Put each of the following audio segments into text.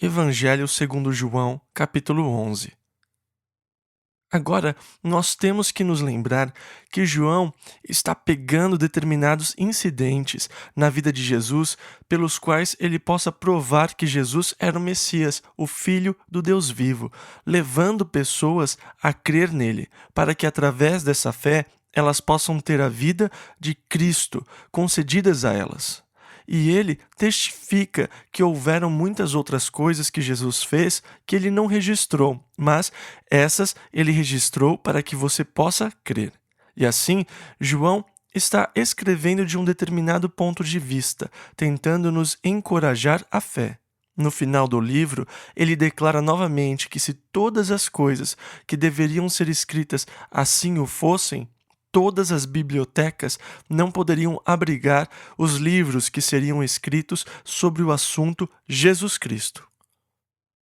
Evangelho segundo João, capítulo 11. Agora, nós temos que nos lembrar que João está pegando determinados incidentes na vida de Jesus pelos quais ele possa provar que Jesus era o Messias, o Filho do Deus vivo, levando pessoas a crer nele, para que através dessa fé elas possam ter a vida de Cristo concedidas a elas. E ele testifica que houveram muitas outras coisas que Jesus fez que ele não registrou, mas essas ele registrou para que você possa crer. E assim, João está escrevendo de um determinado ponto de vista, tentando nos encorajar à fé. No final do livro, ele declara novamente que se todas as coisas que deveriam ser escritas assim o fossem, todas as bibliotecas não poderiam abrigar os livros que seriam escritos sobre o assunto Jesus Cristo.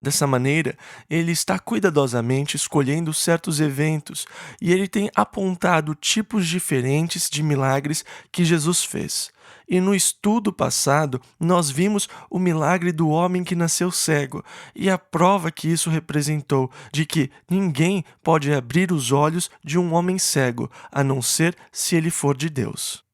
Dessa maneira, ele está cuidadosamente escolhendo certos eventos e ele tem apontado tipos diferentes de milagres que Jesus fez. E no estudo passado, nós vimos o milagre do homem que nasceu cego e a prova que isso representou de que ninguém pode abrir os olhos de um homem cego, a não ser se ele for de Deus.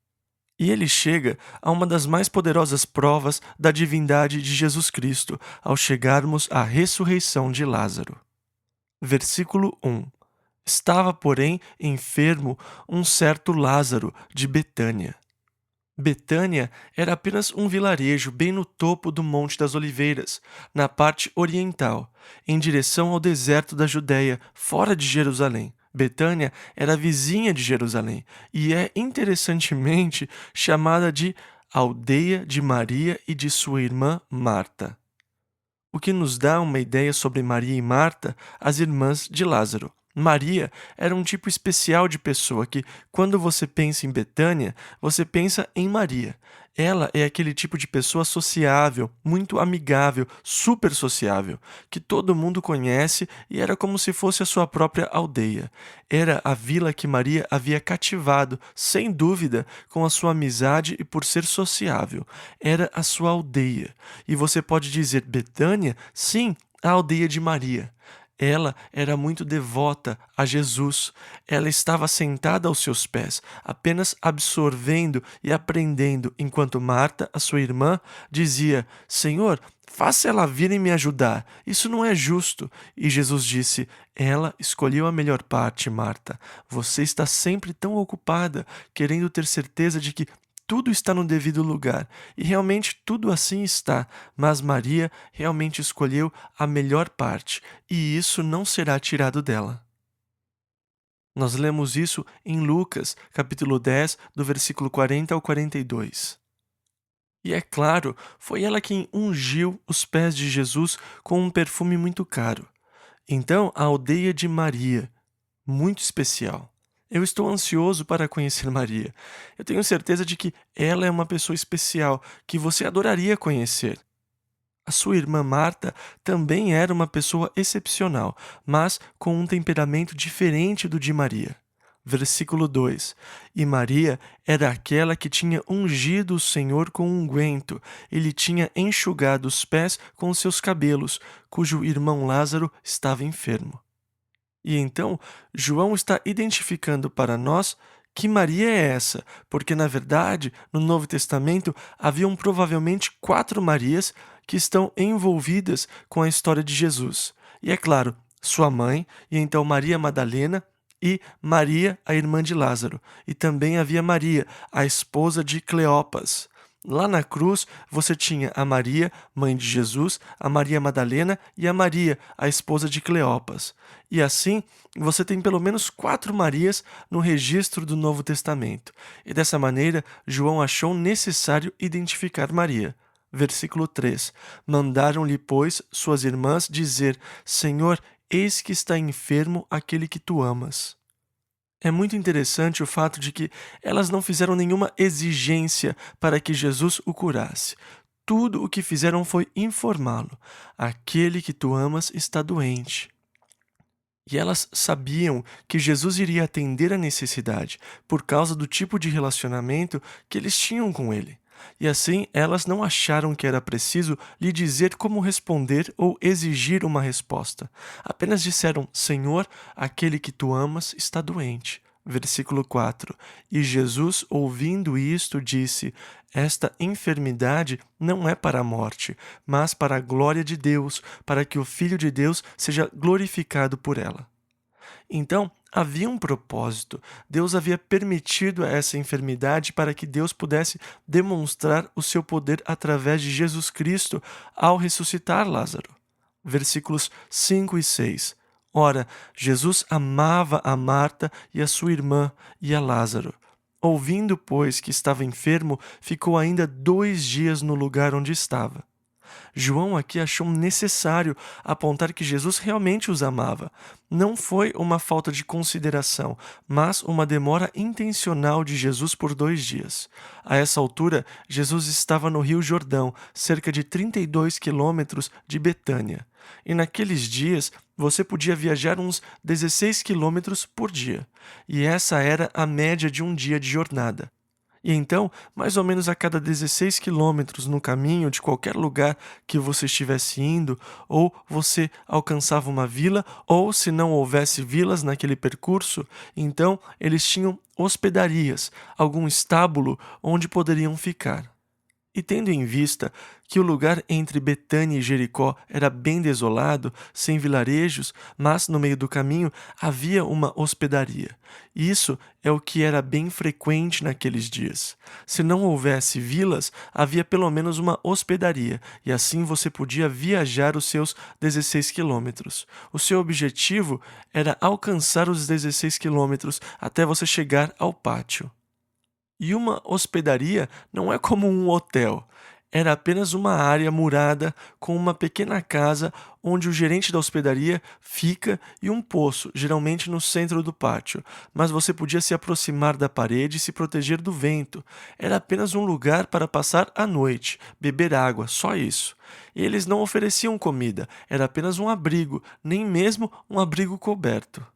E ele chega a uma das mais poderosas provas da divindade de Jesus Cristo, ao chegarmos à ressurreição de Lázaro. Versículo 1. Estava, porém, enfermo um certo Lázaro de Betânia. Betânia era apenas um vilarejo bem no topo do Monte das Oliveiras, na parte oriental, em direção ao deserto da Judéia, fora de Jerusalém. Betânia era vizinha de Jerusalém e é interessantemente chamada de aldeia de Maria e de sua irmã Marta, o que nos dá uma ideia sobre Maria e Marta, as irmãs de Lázaro. Maria era um tipo especial de pessoa que, quando você pensa em Betânia, você pensa em Maria. Ela é aquele tipo de pessoa sociável, muito amigável, super sociável, que todo mundo conhece e era como se fosse a sua própria aldeia. Era a vila que Maria havia cativado, sem dúvida, com a sua amizade e por ser sociável. Era a sua aldeia. E você pode dizer Betânia? Sim, a aldeia de Maria. Ela era muito devota a Jesus. Ela estava sentada aos seus pés, apenas absorvendo e aprendendo, enquanto Marta, a sua irmã, dizia: Senhor, faça ela vir e me ajudar. Isso não é justo. E Jesus disse: Ela escolheu a melhor parte, Marta. Você está sempre tão ocupada, querendo ter certeza de que tudo está no devido lugar, e realmente tudo assim está, mas Maria realmente escolheu a melhor parte, e isso não será tirado dela. Nós lemos isso em Lucas, capítulo 10, do versículo 40 ao 42. E é claro, foi ela quem ungiu os pés de Jesus com um perfume muito caro. Então, a aldeia de Maria, muito especial. Eu estou ansioso para conhecer Maria. Eu tenho certeza de que ela é uma pessoa especial que você adoraria conhecer. A sua irmã Marta também era uma pessoa excepcional, mas com um temperamento diferente do de Maria. Versículo 2. E Maria era aquela que tinha ungido o Senhor com unguento, e lhe tinha enxugado os pés com os seus cabelos, cujo irmão Lázaro estava enfermo. E então, João está identificando para nós que Maria é essa, porque na verdade, no Novo Testamento, haviam provavelmente 4 Marias que estão envolvidas com a história de Jesus. E é claro, sua mãe, e então Maria Madalena, e Maria, a irmã de Lázaro. E também havia Maria, a esposa de Cleopas. Lá na cruz, você tinha a Maria, mãe de Jesus, a Maria Madalena e a Maria, a esposa de Cleopas. E assim, você tem pelo menos 4 Marias no registro do Novo Testamento. E dessa maneira, João achou necessário identificar Maria. Versículo 3. Mandaram-lhe, pois, suas irmãs dizer: Senhor, eis que está enfermo aquele que tu amas. É muito interessante o fato de que elas não fizeram nenhuma exigência para que Jesus o curasse. Tudo o que fizeram foi informá-lo. Aquele que tu amas está doente. E elas sabiam que Jesus iria atender a necessidade por causa do tipo de relacionamento que eles tinham com ele. E assim elas não acharam que era preciso lhe dizer como responder ou exigir uma resposta. Apenas disseram: Senhor, aquele que tu amas está doente. Versículo 4. E Jesus, ouvindo isto, disse: Esta enfermidade não é para a morte, mas para a glória de Deus, para que o Filho de Deus seja glorificado por ela. Então, havia um propósito. Deus havia permitido essa enfermidade para que Deus pudesse demonstrar o seu poder através de Jesus Cristo ao ressuscitar Lázaro. Versículos 5 e 6. Ora, Jesus amava a Marta e a sua irmã e a Lázaro. Ouvindo, pois, que estava enfermo, ficou ainda 2 dias no lugar onde estava. João aqui achou necessário apontar que Jesus realmente os amava. Não foi uma falta de consideração, mas uma demora intencional de Jesus por 2 dias. A essa altura, Jesus estava no Rio Jordão, cerca de 32 quilômetros de Betânia. E naqueles dias, você podia viajar uns 16 quilômetros por dia. E essa era a média de um dia de jornada. E então, mais ou menos a cada 16 quilômetros no caminho de qualquer lugar que você estivesse indo, ou você alcançava uma vila, ou se não houvesse vilas naquele percurso, então eles tinham hospedarias, algum estábulo onde poderiam ficar. E tendo em vista que o lugar entre Betânia e Jericó era bem desolado, sem vilarejos, mas no meio do caminho havia uma hospedaria. Isso é o que era bem frequente naqueles dias. Se não houvesse vilas, havia pelo menos uma hospedaria, e assim você podia viajar os seus 16 quilômetros. O seu objetivo era alcançar os 16 quilômetros até você chegar ao pátio. E uma hospedaria não é como um hotel. Era apenas uma área murada com uma pequena casa onde o gerente da hospedaria fica e um poço, geralmente no centro do pátio. Mas você podia se aproximar da parede e se proteger do vento. Era apenas um lugar para passar a noite, beber água, só isso. E eles não ofereciam comida, era apenas um abrigo, nem mesmo um abrigo coberto.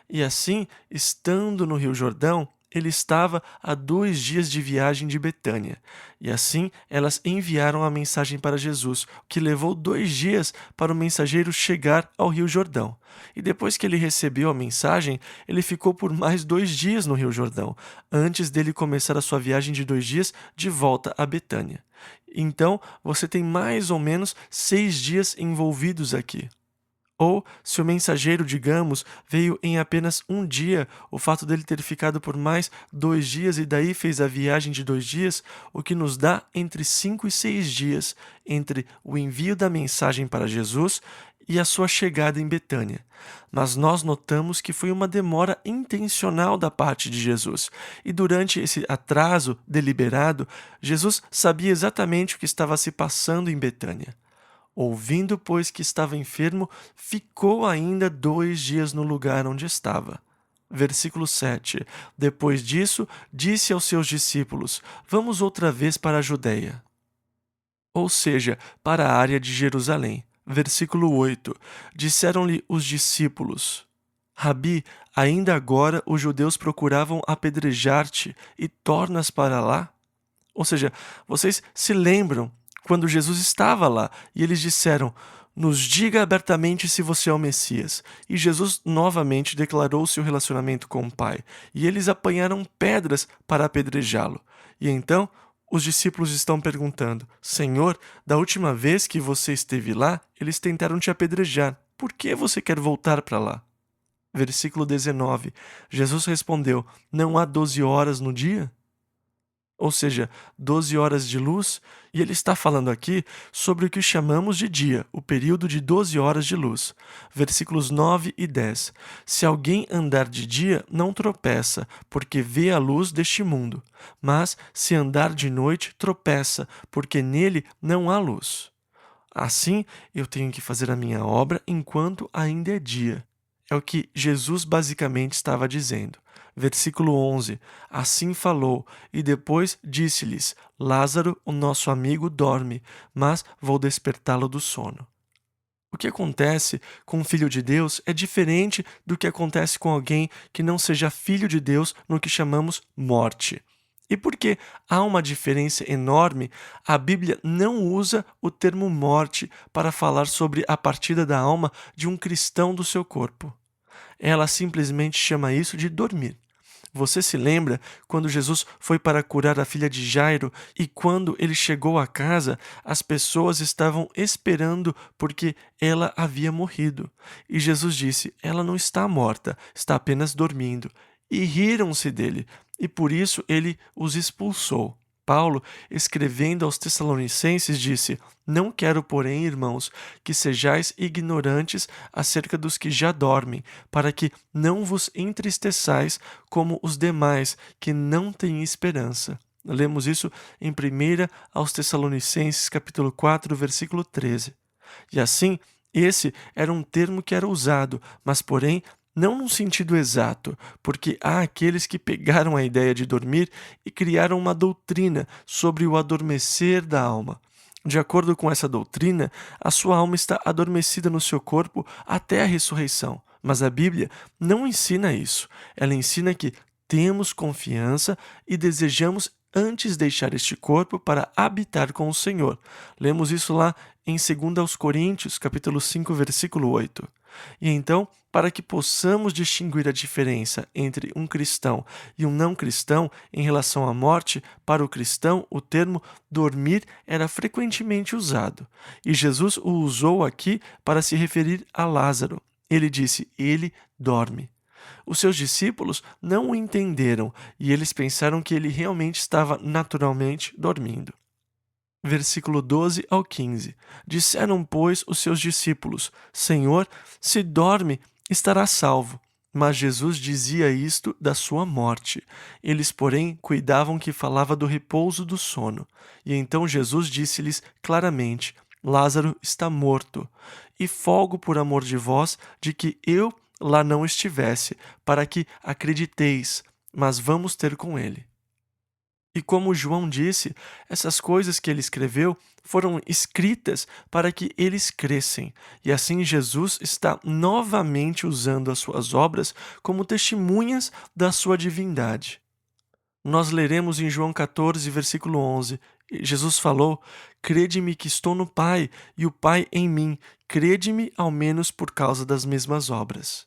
E assim, estando no Rio Jordão, ele estava a 2 dias de viagem de Betânia. E assim elas enviaram a mensagem para Jesus, o que levou 2 dias para o mensageiro chegar ao Rio Jordão. E depois que ele recebeu a mensagem, ele ficou por mais 2 dias no Rio Jordão, antes dele começar a sua viagem de 2 dias de volta a Betânia. Então, você tem mais ou menos 6 dias envolvidos aqui. Ou, se o mensageiro, digamos, veio em apenas um dia, o fato dele ter ficado por mais 2 dias e daí fez a viagem de 2 dias, o que nos dá entre 5 e 6 dias entre o envio da mensagem para Jesus e a sua chegada em Betânia. Mas nós notamos que foi uma demora intencional da parte de Jesus. E durante esse atraso deliberado, Jesus sabia exatamente o que estava se passando em Betânia. Ouvindo, pois, que estava enfermo, ficou ainda 2 dias no lugar onde estava. Versículo 7. Depois disso, disse aos seus discípulos: Vamos outra vez para a Judéia, ou seja, para a área de Jerusalém. Versículo 8. Disseram-lhe os discípulos: Rabi, ainda agora os judeus procuravam apedrejar-te e tornas para lá? Ou seja, vocês se lembram quando Jesus estava lá e eles disseram: Nos diga abertamente se você é o Messias. E Jesus novamente declarou seu relacionamento com o Pai. E eles apanharam pedras para apedrejá-lo. E então os discípulos estão perguntando: Senhor, da última vez que você esteve lá, eles tentaram te apedrejar. Por que você quer voltar para lá? Versículo 19. Jesus respondeu: Não há 12 horas no dia? Ou seja, 12 horas de luz, e ele está falando aqui sobre o que chamamos de dia, o período de 12 horas de luz. Versículos 9 e 10. Se alguém andar de dia, não tropeça, porque vê a luz deste mundo. Mas, se andar de noite, tropeça, porque nele não há luz. Assim, eu tenho que fazer a minha obra enquanto ainda é dia. É o que Jesus basicamente estava dizendo. Versículo 11. Assim falou, e depois disse-lhes: Lázaro, o nosso amigo, dorme, mas vou despertá-lo do sono. O que acontece com o Filho de Deus é diferente do que acontece com alguém que não seja Filho de Deus no que chamamos morte. E porque há uma diferença enorme, a Bíblia não usa o termo morte para falar sobre a partida da alma de um cristão do seu corpo. Ela simplesmente chama isso de dormir. Você se lembra quando Jesus foi para curar a filha de Jairo e quando ele chegou à casa, as pessoas estavam esperando porque ela havia morrido. E Jesus disse: Ela não está morta, está apenas dormindo. E riram-se dele, e por isso ele os expulsou. Paulo, escrevendo aos Tessalonicenses, disse: Não quero, porém, irmãos, que sejais ignorantes acerca dos que já dormem, para que não vos entristeçais como os demais que não têm esperança. Lemos isso em 1 aos Tessalonicenses, capítulo 4, versículo 13. E assim, esse era um termo que era usado, mas porém não num sentido exato, porque há aqueles que pegaram a ideia de dormir e criaram uma doutrina sobre o adormecer da alma. De acordo com essa doutrina, a sua alma está adormecida no seu corpo até a ressurreição. Mas a Bíblia não ensina isso. Ela ensina que temos confiança e desejamos antes deixar este corpo para habitar com o Senhor. Lemos isso lá em 2 Coríntios, capítulo 5, versículo 8. E então, para que possamos distinguir a diferença entre um cristão e um não cristão em relação à morte, para o cristão o termo dormir era frequentemente usado. E Jesus o usou aqui para se referir a Lázaro. Ele disse: ele dorme. Os seus discípulos não o entenderam e eles pensaram que ele realmente estava naturalmente dormindo. Versículo 12 ao 15. Disseram, pois, os seus discípulos: Senhor, se dorme, estará salvo. Mas Jesus dizia isto da sua morte. Eles, porém, cuidavam que falava do repouso do sono. E então Jesus disse-lhes claramente: Lázaro está morto, e folgo por amor de vós de que eu lá não estivesse, para que acrediteis, mas vamos ter com ele. E como João disse, essas coisas que ele escreveu foram escritas para que eles crescem. E assim Jesus está novamente usando as suas obras como testemunhas da sua divindade. Nós leremos em João 14, versículo 11. Jesus falou: Crede-me que estou no Pai e o Pai em mim. Crede-me ao menos por causa das mesmas obras.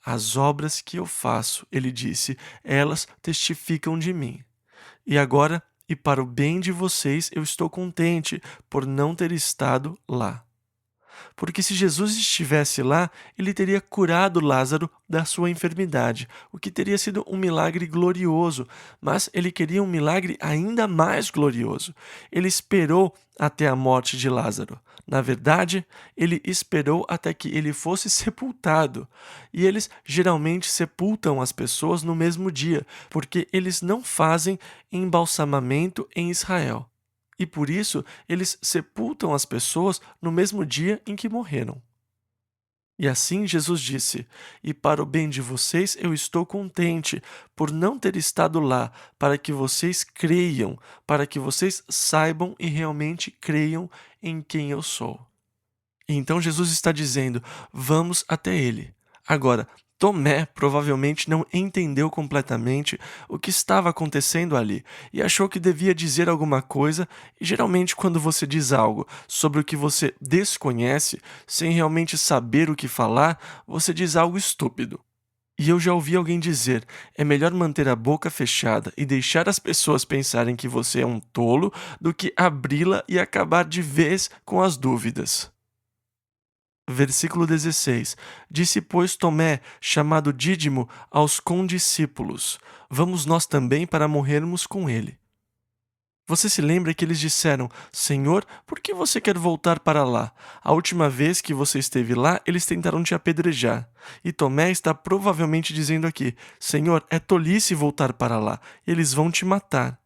As obras que eu faço, ele disse, elas testificam de mim. E agora, e para o bem de vocês, eu estou contente por não ter estado lá. Porque se Jesus estivesse lá, ele teria curado Lázaro da sua enfermidade, o que teria sido um milagre glorioso, mas ele queria um milagre ainda mais glorioso. Ele esperou até a morte de Lázaro. Na verdade, ele esperou até que ele fosse sepultado. E eles geralmente sepultam as pessoas no mesmo dia, porque eles não fazem embalsamamento em Israel. E por isso eles sepultam as pessoas no mesmo dia em que morreram. E assim Jesus disse: E para o bem de vocês eu estou contente por não ter estado lá, para que vocês creiam, para que vocês saibam e realmente creiam em quem eu sou. E então Jesus está dizendo: vamos até ele. Agora, Tomé provavelmente não entendeu completamente o que estava acontecendo ali e achou que devia dizer alguma coisa, e geralmente quando você diz algo sobre o que você desconhece, sem realmente saber o que falar, você diz algo estúpido. E eu já ouvi alguém dizer: é melhor manter a boca fechada e deixar as pessoas pensarem que você é um tolo do que abri-la e acabar de vez com as dúvidas. Versículo 16. Disse, pois, Tomé, chamado Dídimo, aos condiscípulos: Vamos nós também para morrermos com ele. Você se lembra que eles disseram: Senhor, por que você quer voltar para lá? A última vez que você esteve lá, eles tentaram te apedrejar. E Tomé está provavelmente dizendo aqui: Senhor, é tolice voltar para lá, eles vão te matar.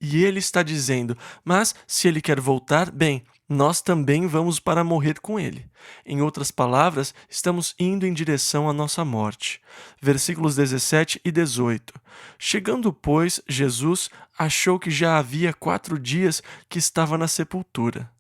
E ele está dizendo: mas se ele quer voltar, bem, nós também vamos para morrer com ele. Em outras palavras, estamos indo em direção à nossa morte. Versículos 17 e 18. Chegando, pois, Jesus achou que já havia 4 dias que estava na sepultura.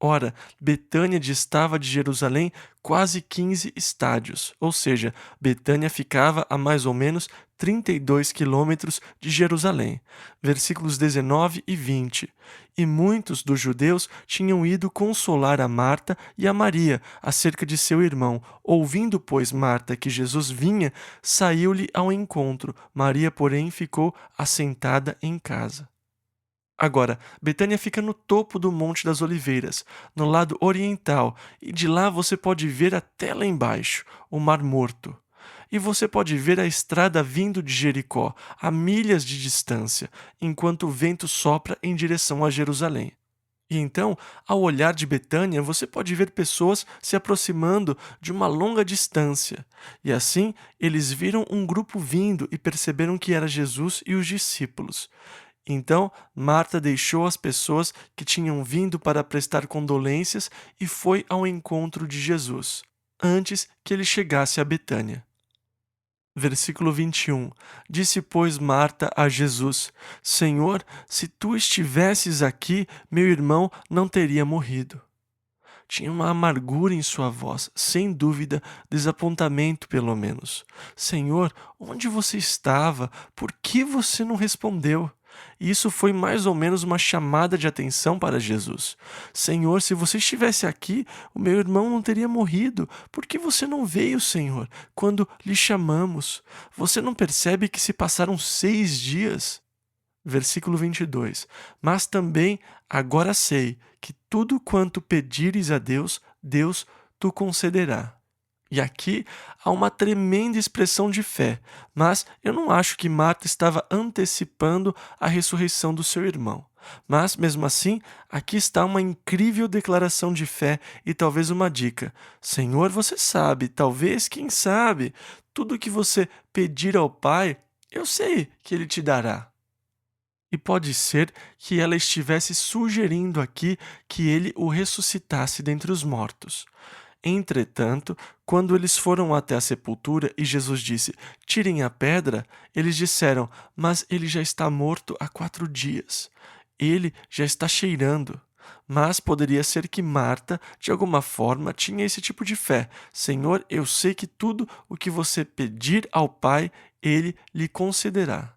Ora, Betânia distava de Jerusalém quase 15 estádios, ou seja, Betânia ficava a mais ou menos 32 quilômetros de Jerusalém. Versículos 19 e 20. E muitos dos judeus tinham ido consolar a Marta e a Maria acerca de seu irmão. Ouvindo, pois, Marta que Jesus vinha, saiu-lhe ao encontro. Maria, porém, ficou assentada em casa. Agora, Betânia fica no topo do Monte das Oliveiras, no lado oriental, e de lá você pode ver até lá embaixo, o Mar Morto. E você pode ver a estrada vindo de Jericó, a milhas de distância, enquanto o vento sopra em direção a Jerusalém. E então, ao olhar de Betânia, você pode ver pessoas se aproximando de uma longa distância. E assim, eles viram um grupo vindo e perceberam que era Jesus e os discípulos. Então, Marta deixou as pessoas que tinham vindo para prestar condolências e foi ao encontro de Jesus, antes que ele chegasse a Betânia. Versículo 21. Disse, pois, Marta a Jesus: Senhor, se tu estivesses aqui, meu irmão não teria morrido. Tinha uma amargura em sua voz, sem dúvida, desapontamento pelo menos. Senhor, onde você estava? Por que você não respondeu? E isso foi mais ou menos uma chamada de atenção para Jesus. Senhor, se você estivesse aqui, o meu irmão não teria morrido. Por que você não veio, Senhor, quando lhe chamamos? Você não percebe que se passaram 6 dias? Versículo 22. Mas também agora sei que tudo quanto pedires a Deus, Deus te concederá. E aqui há uma tremenda expressão de fé, mas eu não acho que Marta estava antecipando a ressurreição do seu irmão. Mas, mesmo assim, aqui está uma incrível declaração de fé e talvez uma dica. Senhor, você sabe, talvez, quem sabe, tudo que você pedir ao Pai, eu sei que Ele te dará. E pode ser que ela estivesse sugerindo aqui que ele o ressuscitasse dentre os mortos. Entretanto, quando eles foram até a sepultura e Jesus disse: Tirem a pedra, eles disseram: Mas ele já está morto há 4 dias. Ele já está cheirando. Mas poderia ser que Marta, de alguma forma, tinha esse tipo de fé. Senhor, eu sei que tudo o que você pedir ao Pai, ele lhe concederá.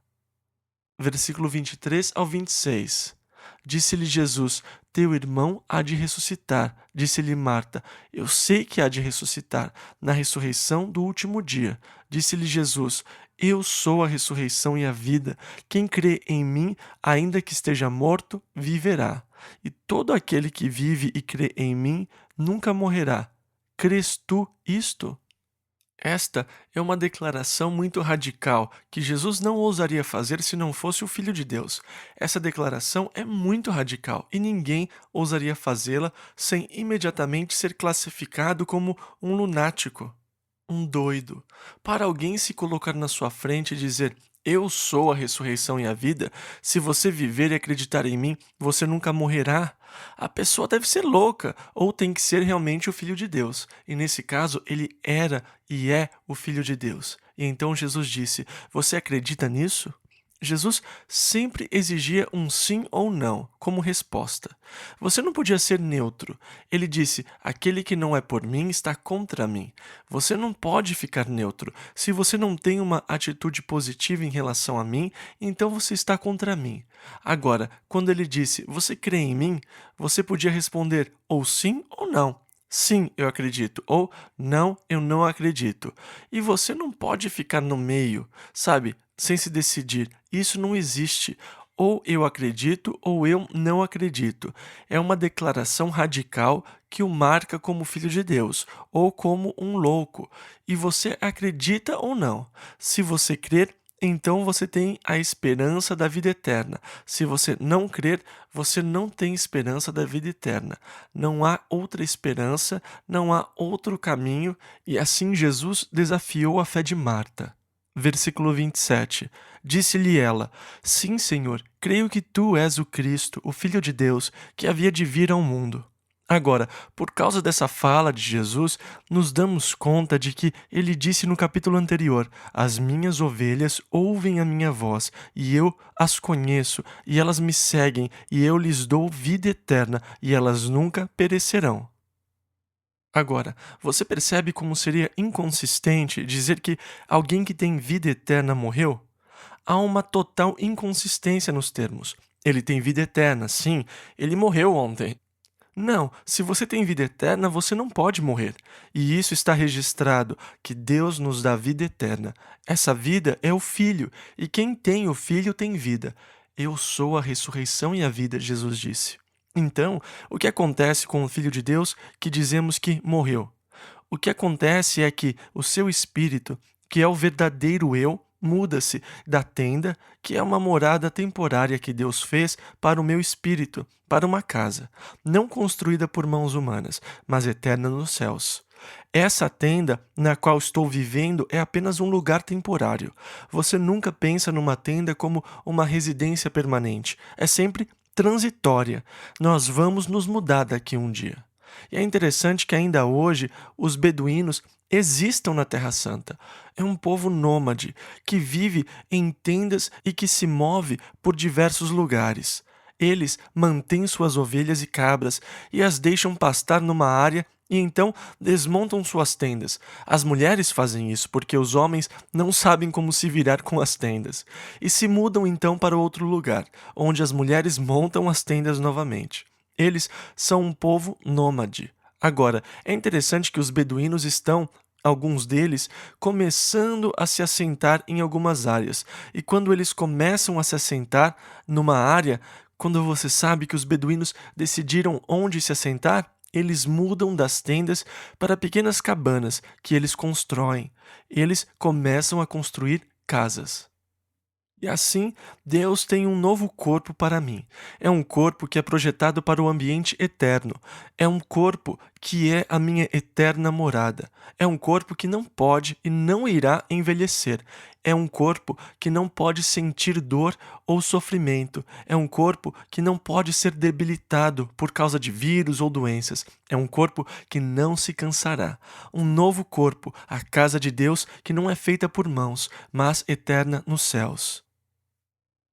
Versículo 23 ao 26. Disse-lhe Jesus: Teu irmão há de ressuscitar. Disse-lhe Marta: Eu sei que há de ressuscitar na ressurreição do último dia. Disse-lhe Jesus: Eu sou a ressurreição e a vida. Quem crê em mim, ainda que esteja morto, viverá. E todo aquele que vive e crê em mim nunca morrerá. Crês tu isto? Esta é uma declaração muito radical que Jesus não ousaria fazer se não fosse o Filho de Deus. Essa declaração é muito radical e ninguém ousaria fazê-la sem imediatamente ser classificado como um lunático, um doido. Para alguém se colocar na sua frente e dizer: Eu sou a ressurreição e a vida, se você viver e acreditar em mim, você nunca morrerá. A pessoa deve ser louca, ou tem que ser realmente o Filho de Deus. E nesse caso, ele era e é o Filho de Deus. E então Jesus disse: Você acredita nisso? Jesus sempre exigia um sim ou não como resposta. Você não podia ser neutro. Ele disse: Aquele que não é por mim está contra mim. Você não pode ficar neutro. Se você não tem uma atitude positiva em relação a mim, então você está contra mim. Agora, quando ele disse: Você crê em mim? Você podia responder ou sim ou não. Sim, eu acredito. Ou não, eu não acredito. E você não pode ficar no meio, sabe? Sem se decidir. Isso não existe. Ou eu acredito ou eu não acredito. É uma declaração radical que o marca como filho de Deus ou como um louco. E você acredita ou não. Se você crer, então você tem a esperança da vida eterna. Se você não crer, você não tem esperança da vida eterna. Não há outra esperança, não há outro caminho, e assim Jesus desafiou a fé de Marta. Versículo 27. Disse-lhe ela: Sim, Senhor, creio que tu és o Cristo, o Filho de Deus, que havia de vir ao mundo. Agora, por causa dessa fala de Jesus, nos damos conta de que ele disse no capítulo anterior: As minhas ovelhas ouvem a minha voz, e eu as conheço, e elas me seguem, e eu lhes dou vida eterna, e elas nunca perecerão. Agora, você percebe como seria inconsistente dizer que alguém que tem vida eterna morreu? Há uma total inconsistência nos termos. Ele tem vida eterna, sim, ele morreu ontem. Não, se você tem vida eterna, você não pode morrer. E isso está registrado, que Deus nos dá vida eterna. Essa vida é o Filho, e quem tem o Filho tem vida. Eu sou a ressurreição e a vida, Jesus disse. Então, o que acontece com o Filho de Deus que dizemos que morreu? O que acontece é que o seu espírito, que é o verdadeiro eu, muda-se da tenda, que é uma morada temporária que Deus fez para o meu espírito, para uma casa, não construída por mãos humanas, mas eterna nos céus. Essa tenda na qual estou vivendo é apenas um lugar temporário. Você nunca pensa numa tenda como uma residência permanente. É sempre transitória. Nós vamos nos mudar daqui um dia. E é interessante que ainda hoje os beduínos existam na Terra Santa. É um povo nômade que vive em tendas e que se move por diversos lugares. Eles mantêm suas ovelhas e cabras e as deixam pastar numa área e então desmontam suas tendas. As mulheres fazem isso porque os homens não sabem como se virar com as tendas e se mudam então para outro lugar, onde as mulheres montam as tendas novamente. Eles são um povo nômade. Agora, é interessante que os beduínos estão, alguns deles, começando a se assentar em algumas áreas. E quando eles começam a se assentar numa área, quando você sabe que os beduínos decidiram onde se assentar, eles mudam das tendas para pequenas cabanas que eles constroem. Eles começam a construir casas. E assim, Deus tem um novo corpo para mim. É um corpo que é projetado para o ambiente eterno. É um corpo que é a minha eterna morada. É um corpo que não pode e não irá envelhecer. É um corpo que não pode sentir dor ou sofrimento. É um corpo que não pode ser debilitado por causa de vírus ou doenças. É um corpo que não se cansará. Um novo corpo, a casa de Deus que não é feita por mãos, mas eterna nos céus.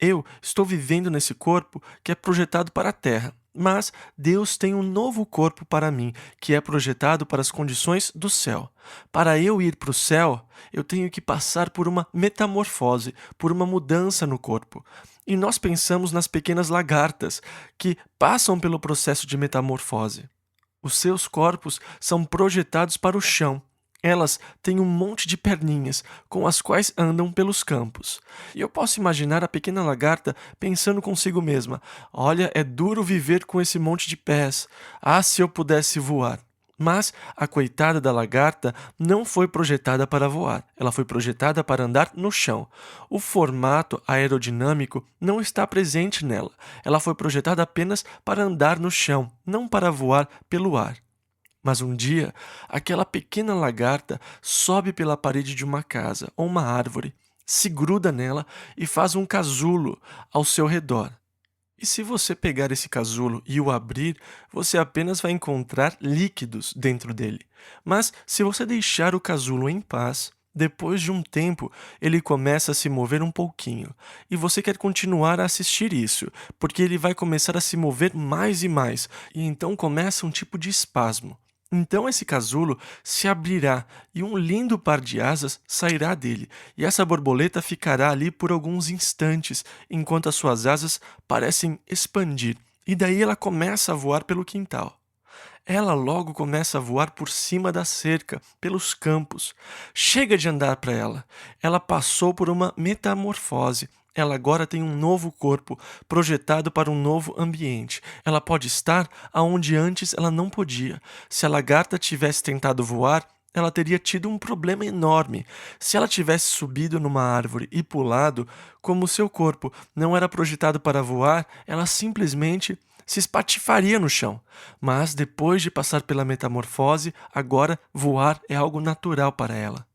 Eu estou vivendo nesse corpo que é projetado para a terra, mas Deus tem um novo corpo para mim, que é projetado para as condições do céu. Para eu ir para o céu, eu tenho que passar por uma metamorfose, por uma mudança no corpo. E nós pensamos nas pequenas lagartas que passam pelo processo de metamorfose. Os seus corpos são projetados para o chão. Elas têm um monte de perninhas, com as quais andam pelos campos. E eu posso imaginar a pequena lagarta pensando consigo mesma: Olha, é duro viver com esse monte de pés. Ah, se eu pudesse voar. Mas a coitada da lagarta não foi projetada para voar, ela foi projetada para andar no chão. O formato aerodinâmico não está presente nela, ela foi projetada apenas para andar no chão, não para voar pelo ar. Mas um dia, aquela pequena lagarta sobe pela parede de uma casa ou uma árvore, se gruda nela e faz um casulo ao seu redor. E se você pegar esse casulo e o abrir, você apenas vai encontrar líquidos dentro dele. Mas se você deixar o casulo em paz, depois de um tempo, ele começa a se mover um pouquinho. E você quer continuar a assistir isso, porque ele vai começar a se mover mais e mais, e então começa um tipo de espasmo. Então esse casulo se abrirá e um lindo par de asas sairá dele, e essa borboleta ficará ali por alguns instantes, enquanto as suas asas parecem expandir, e daí ela começa a voar pelo quintal. Ela logo começa a voar por cima da cerca, pelos campos. Chega de andar para ela. Ela passou por uma metamorfose. Ela agora tem um novo corpo, projetado para um novo ambiente. Ela pode estar aonde antes ela não podia. Se a lagarta tivesse tentado voar, ela teria tido um problema enorme. Se ela tivesse subido numa árvore e pulado, como seu corpo não era projetado para voar, ela simplesmente se espatifaria no chão. Mas depois de passar pela metamorfose, agora voar é algo natural para ela.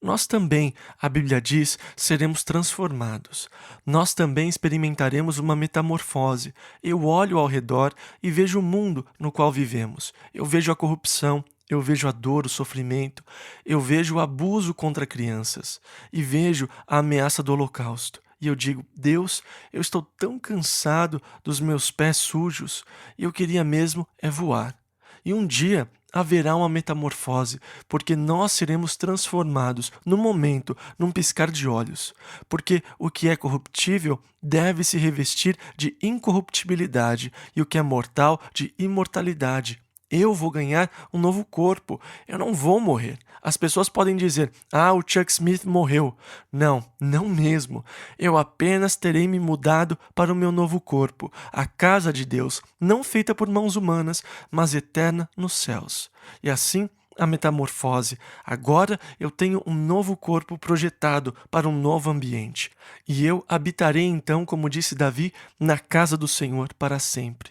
Nós também, a Bíblia diz, seremos transformados. Nós também experimentaremos uma metamorfose. Eu olho ao redor e vejo o mundo no qual vivemos. Eu vejo a corrupção, eu vejo a dor, o sofrimento, eu vejo o abuso contra crianças e vejo a ameaça do holocausto. E eu digo, Deus, eu estou tão cansado dos meus pés sujos e eu queria mesmo é voar. E um dia haverá uma metamorfose, porque nós seremos transformados no momento, num piscar de olhos. Porque o que é corruptível deve se revestir de incorruptibilidade e o que é mortal de imortalidade. Eu vou ganhar um novo corpo. Eu não vou morrer. As pessoas podem dizer, o Chuck Smith morreu. Não, não mesmo. Eu apenas terei me mudado para o meu novo corpo, a casa de Deus, não feita por mãos humanas, mas eterna nos céus. E assim, a metamorfose. Agora eu tenho um novo corpo projetado para um novo ambiente. E eu habitarei então, como disse Davi, na casa do Senhor para sempre.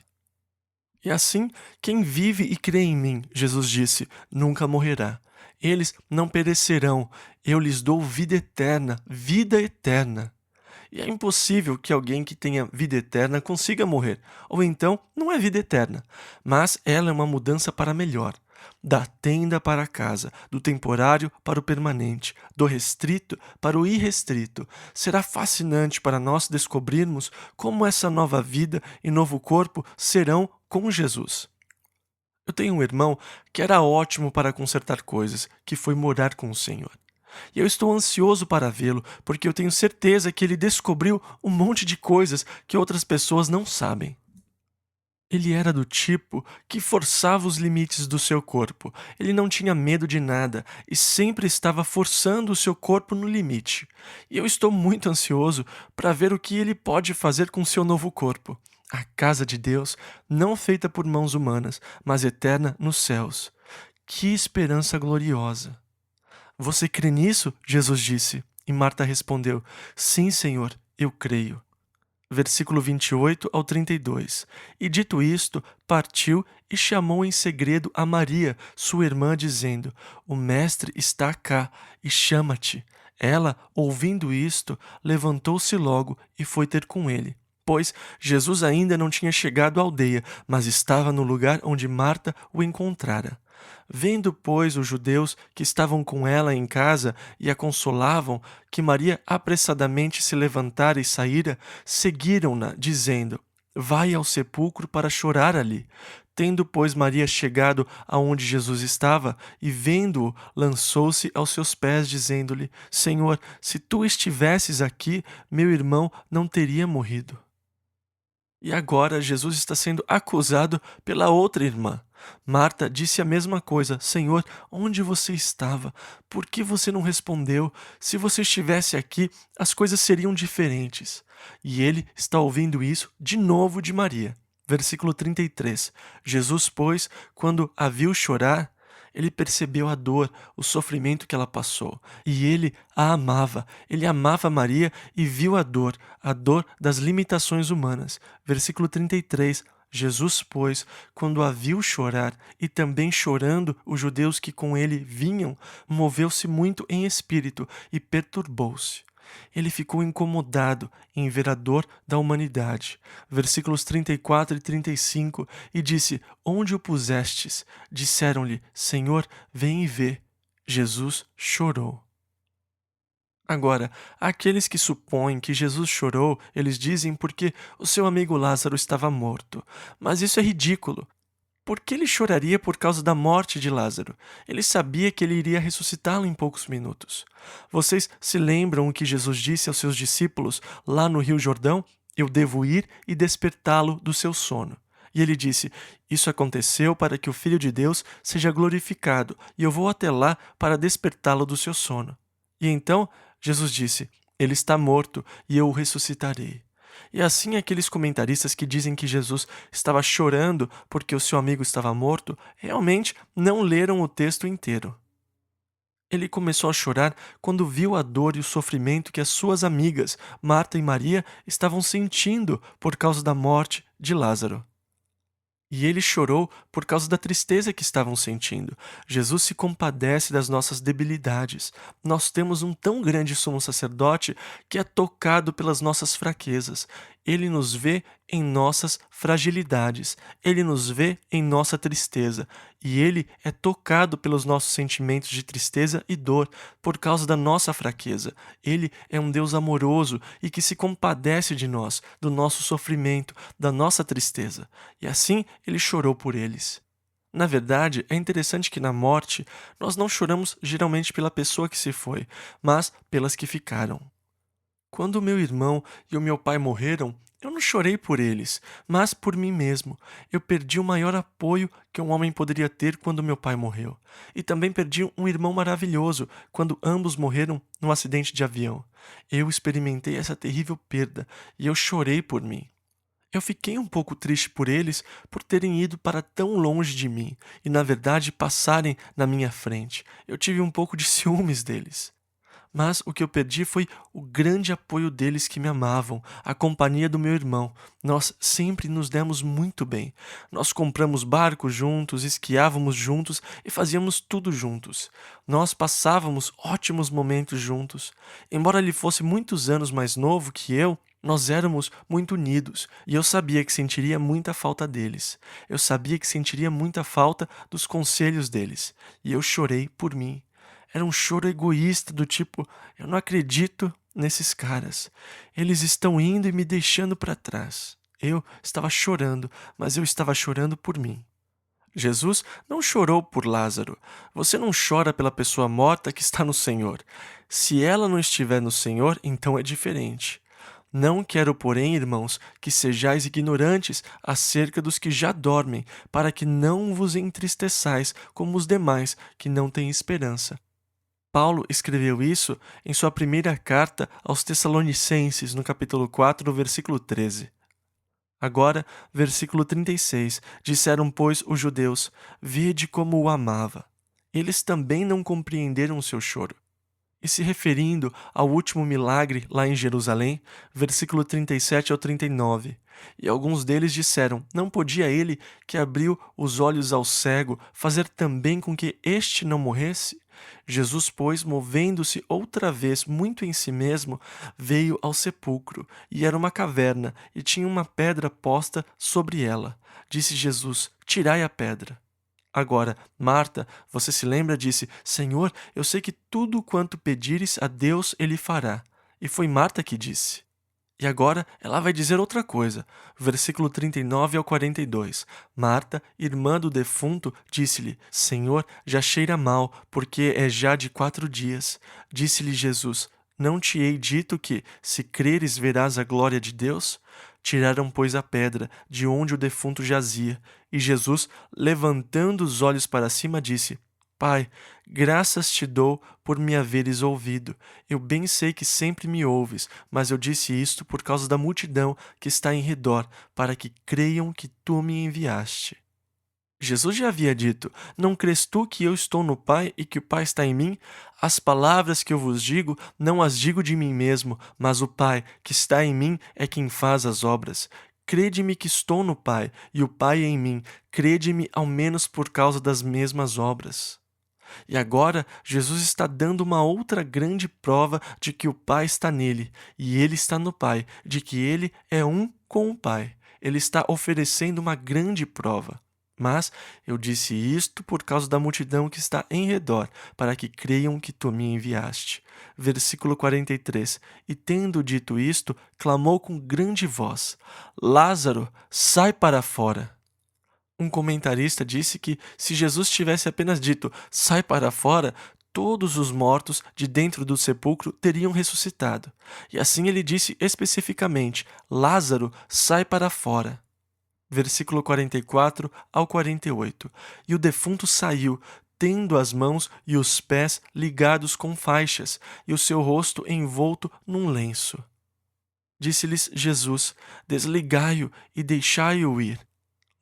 E assim, quem vive e crê em mim, Jesus disse, nunca morrerá. Eles não perecerão, eu lhes dou vida eterna, vida eterna. E é impossível que alguém que tenha vida eterna consiga morrer, ou então não é vida eterna, mas ela é uma mudança para melhor. Da tenda para a casa, do temporário para o permanente, do restrito para o irrestrito. Será fascinante para nós descobrirmos como essa nova vida e novo corpo serão com Jesus. Eu tenho um irmão que era ótimo para consertar coisas, que foi morar com o Senhor. E eu estou ansioso para vê-lo, porque eu tenho certeza que ele descobriu um monte de coisas que outras pessoas não sabem. Ele era do tipo que forçava os limites do seu corpo. Ele não tinha medo de nada e sempre estava forçando o seu corpo no limite. E eu estou muito ansioso para ver o que ele pode fazer com seu novo corpo. A casa de Deus, não feita por mãos humanas, mas eterna nos céus. Que esperança gloriosa! Você crê nisso? Jesus disse. E Marta respondeu: Sim, Senhor, eu creio. Versículo 28 ao 32. E dito isto, partiu e chamou em segredo a Maria, sua irmã, dizendo: O mestre está cá e chama-te. Ela, ouvindo isto, levantou-se logo e foi ter com ele. Pois Jesus ainda não tinha chegado à aldeia, mas estava no lugar onde Marta o encontrara. Vendo, pois, os judeus que estavam com ela em casa e a consolavam, que Maria apressadamente se levantara e saíra, seguiram-na, dizendo: Vai ao sepulcro para chorar ali. Tendo, pois, Maria chegado aonde Jesus estava, e vendo-o, lançou-se aos seus pés, dizendo-lhe: Senhor, se tu estivesses aqui, meu irmão não teria morrido. E agora Jesus está sendo acusado pela outra irmã. Marta disse a mesma coisa: Senhor, onde você estava? Por que você não respondeu? Se você estivesse aqui, as coisas seriam diferentes. E ele está ouvindo isso de novo de Maria. Versículo 33. Jesus, pois, quando a viu chorar, ele percebeu a dor, o sofrimento que ela passou. E ele a amava. Ele amava Maria e viu a dor das limitações humanas. Versículo 33. Jesus, pois, quando a viu chorar, e também chorando os judeus que com ele vinham, moveu-se muito em espírito e perturbou-se. Ele ficou incomodado em ver a dor da humanidade. Versículos 34 e 35, e disse: Onde o pusestes? Disseram-lhe: Senhor, vem e vê. Jesus chorou. Agora, aqueles que supõem que Jesus chorou, eles dizem porque o seu amigo Lázaro estava morto. Mas isso é ridículo. Por que ele choraria por causa da morte de Lázaro? Ele sabia que ele iria ressuscitá-lo em poucos minutos. Vocês se lembram o que Jesus disse aos seus discípulos lá no Rio Jordão? Eu devo ir e despertá-lo do seu sono. E ele disse: Isso aconteceu para que o Filho de Deus seja glorificado, e eu vou até lá para despertá-lo do seu sono. E então Jesus disse: Ele está morto, e eu o ressuscitarei. E assim aqueles comentaristas que dizem que Jesus estava chorando porque o seu amigo estava morto, realmente não leram o texto inteiro. Ele começou a chorar quando viu a dor e o sofrimento que as suas amigas, Marta e Maria, estavam sentindo por causa da morte de Lázaro. E ele chorou por causa da tristeza que estavam sentindo. Jesus se compadece das nossas debilidades. Nós temos um tão grande sumo sacerdote que é tocado pelas nossas fraquezas. Ele nos vê em nossas fragilidades. Ele nos vê em nossa tristeza. E ele é tocado pelos nossos sentimentos de tristeza e dor por causa da nossa fraqueza. Ele é um Deus amoroso e que se compadece de nós, do nosso sofrimento, da nossa tristeza. E assim ele chorou por eles. Na verdade, é interessante que na morte nós não choramos geralmente pela pessoa que se foi, mas pelas que ficaram. Quando o meu irmão e o meu pai morreram, eu não chorei por eles, mas por mim mesmo. Eu perdi o maior apoio que um homem poderia ter quando meu pai morreu. E também perdi um irmão maravilhoso quando ambos morreram num acidente de avião. Eu experimentei essa terrível perda e eu chorei por mim. Eu fiquei um pouco triste por eles por terem ido para tão longe de mim e, na verdade, passarem na minha frente. Eu tive um pouco de ciúmes deles. Mas o que eu perdi foi o grande apoio deles que me amavam, a companhia do meu irmão. Nós sempre nos demos muito bem. Nós compramos barcos juntos, esquiávamos juntos e fazíamos tudo juntos. Nós passávamos ótimos momentos juntos. Embora ele fosse muitos anos mais novo que eu, nós éramos muito unidos e eu sabia que sentiria muita falta deles. Eu sabia que sentiria muita falta dos conselhos deles. E eu chorei por mim. Era um choro egoísta do tipo, eu não acredito nesses caras. Eles estão indo e me deixando para trás. Eu estava chorando, mas eu estava chorando por mim. Jesus não chorou por Lázaro. Você não chora pela pessoa morta que está no Senhor. Se ela não estiver no Senhor, então é diferente. Não quero, porém, irmãos, que sejais ignorantes acerca dos que já dormem, para que não vos entristeçais como os demais que não têm esperança. Paulo escreveu isso em sua primeira carta aos Tessalonicenses, no capítulo 4, no versículo 13. Agora, versículo 36, disseram, pois, os judeus, vede como o amava. Eles também não compreenderam o seu choro. E se referindo ao último milagre lá em Jerusalém, versículo 37 ao 39, e alguns deles disseram, não podia ele, que abriu os olhos ao cego, fazer também com que este não morresse? Jesus, pois, movendo-se outra vez muito em si mesmo, veio ao sepulcro, e era uma caverna, e tinha uma pedra posta sobre ela. Disse Jesus, tirai a pedra. Agora, Marta, você se lembra, disse, Senhor, eu sei que tudo quanto pedires a Deus Ele fará. E foi Marta que disse. E agora ela vai dizer outra coisa. Versículo 39 ao 42. Marta, irmã do defunto, disse-lhe, Senhor, já cheira mal, porque é já de 4 dias. Disse-lhe Jesus, não te hei dito que, se creres, verás a glória de Deus? Tiraram, pois, a pedra de onde o defunto jazia. E Jesus, levantando os olhos para cima, disse, Pai, graças te dou por me haveres ouvido. Eu bem sei que sempre me ouves, mas eu disse isto por causa da multidão que está em redor, para que creiam que tu me enviaste. Jesus já havia dito, não crês tu que eu estou no Pai e que o Pai está em mim? As palavras que eu vos digo, não as digo de mim mesmo, mas o Pai que está em mim é quem faz as obras. Crede-me que estou no Pai, e o Pai em mim. Crede-me ao menos por causa das mesmas obras. E agora, Jesus está dando uma outra grande prova de que o Pai está nele, e ele está no Pai, de que ele é um com o Pai. Ele está oferecendo uma grande prova. Mas eu disse isto por causa da multidão que está em redor, para que creiam que tu me enviaste. Versículo 43. E tendo dito isto, clamou com grande voz, Lázaro, sai para fora. Um comentarista disse que, se Jesus tivesse apenas dito, sai para fora, todos os mortos de dentro do sepulcro teriam ressuscitado. E assim ele disse especificamente, Lázaro, sai para fora. Versículo 44 ao 48. E o defunto saiu, tendo as mãos e os pés ligados com faixas, e o seu rosto envolto num lenço. Disse-lhes Jesus, desligai-o e deixai-o ir.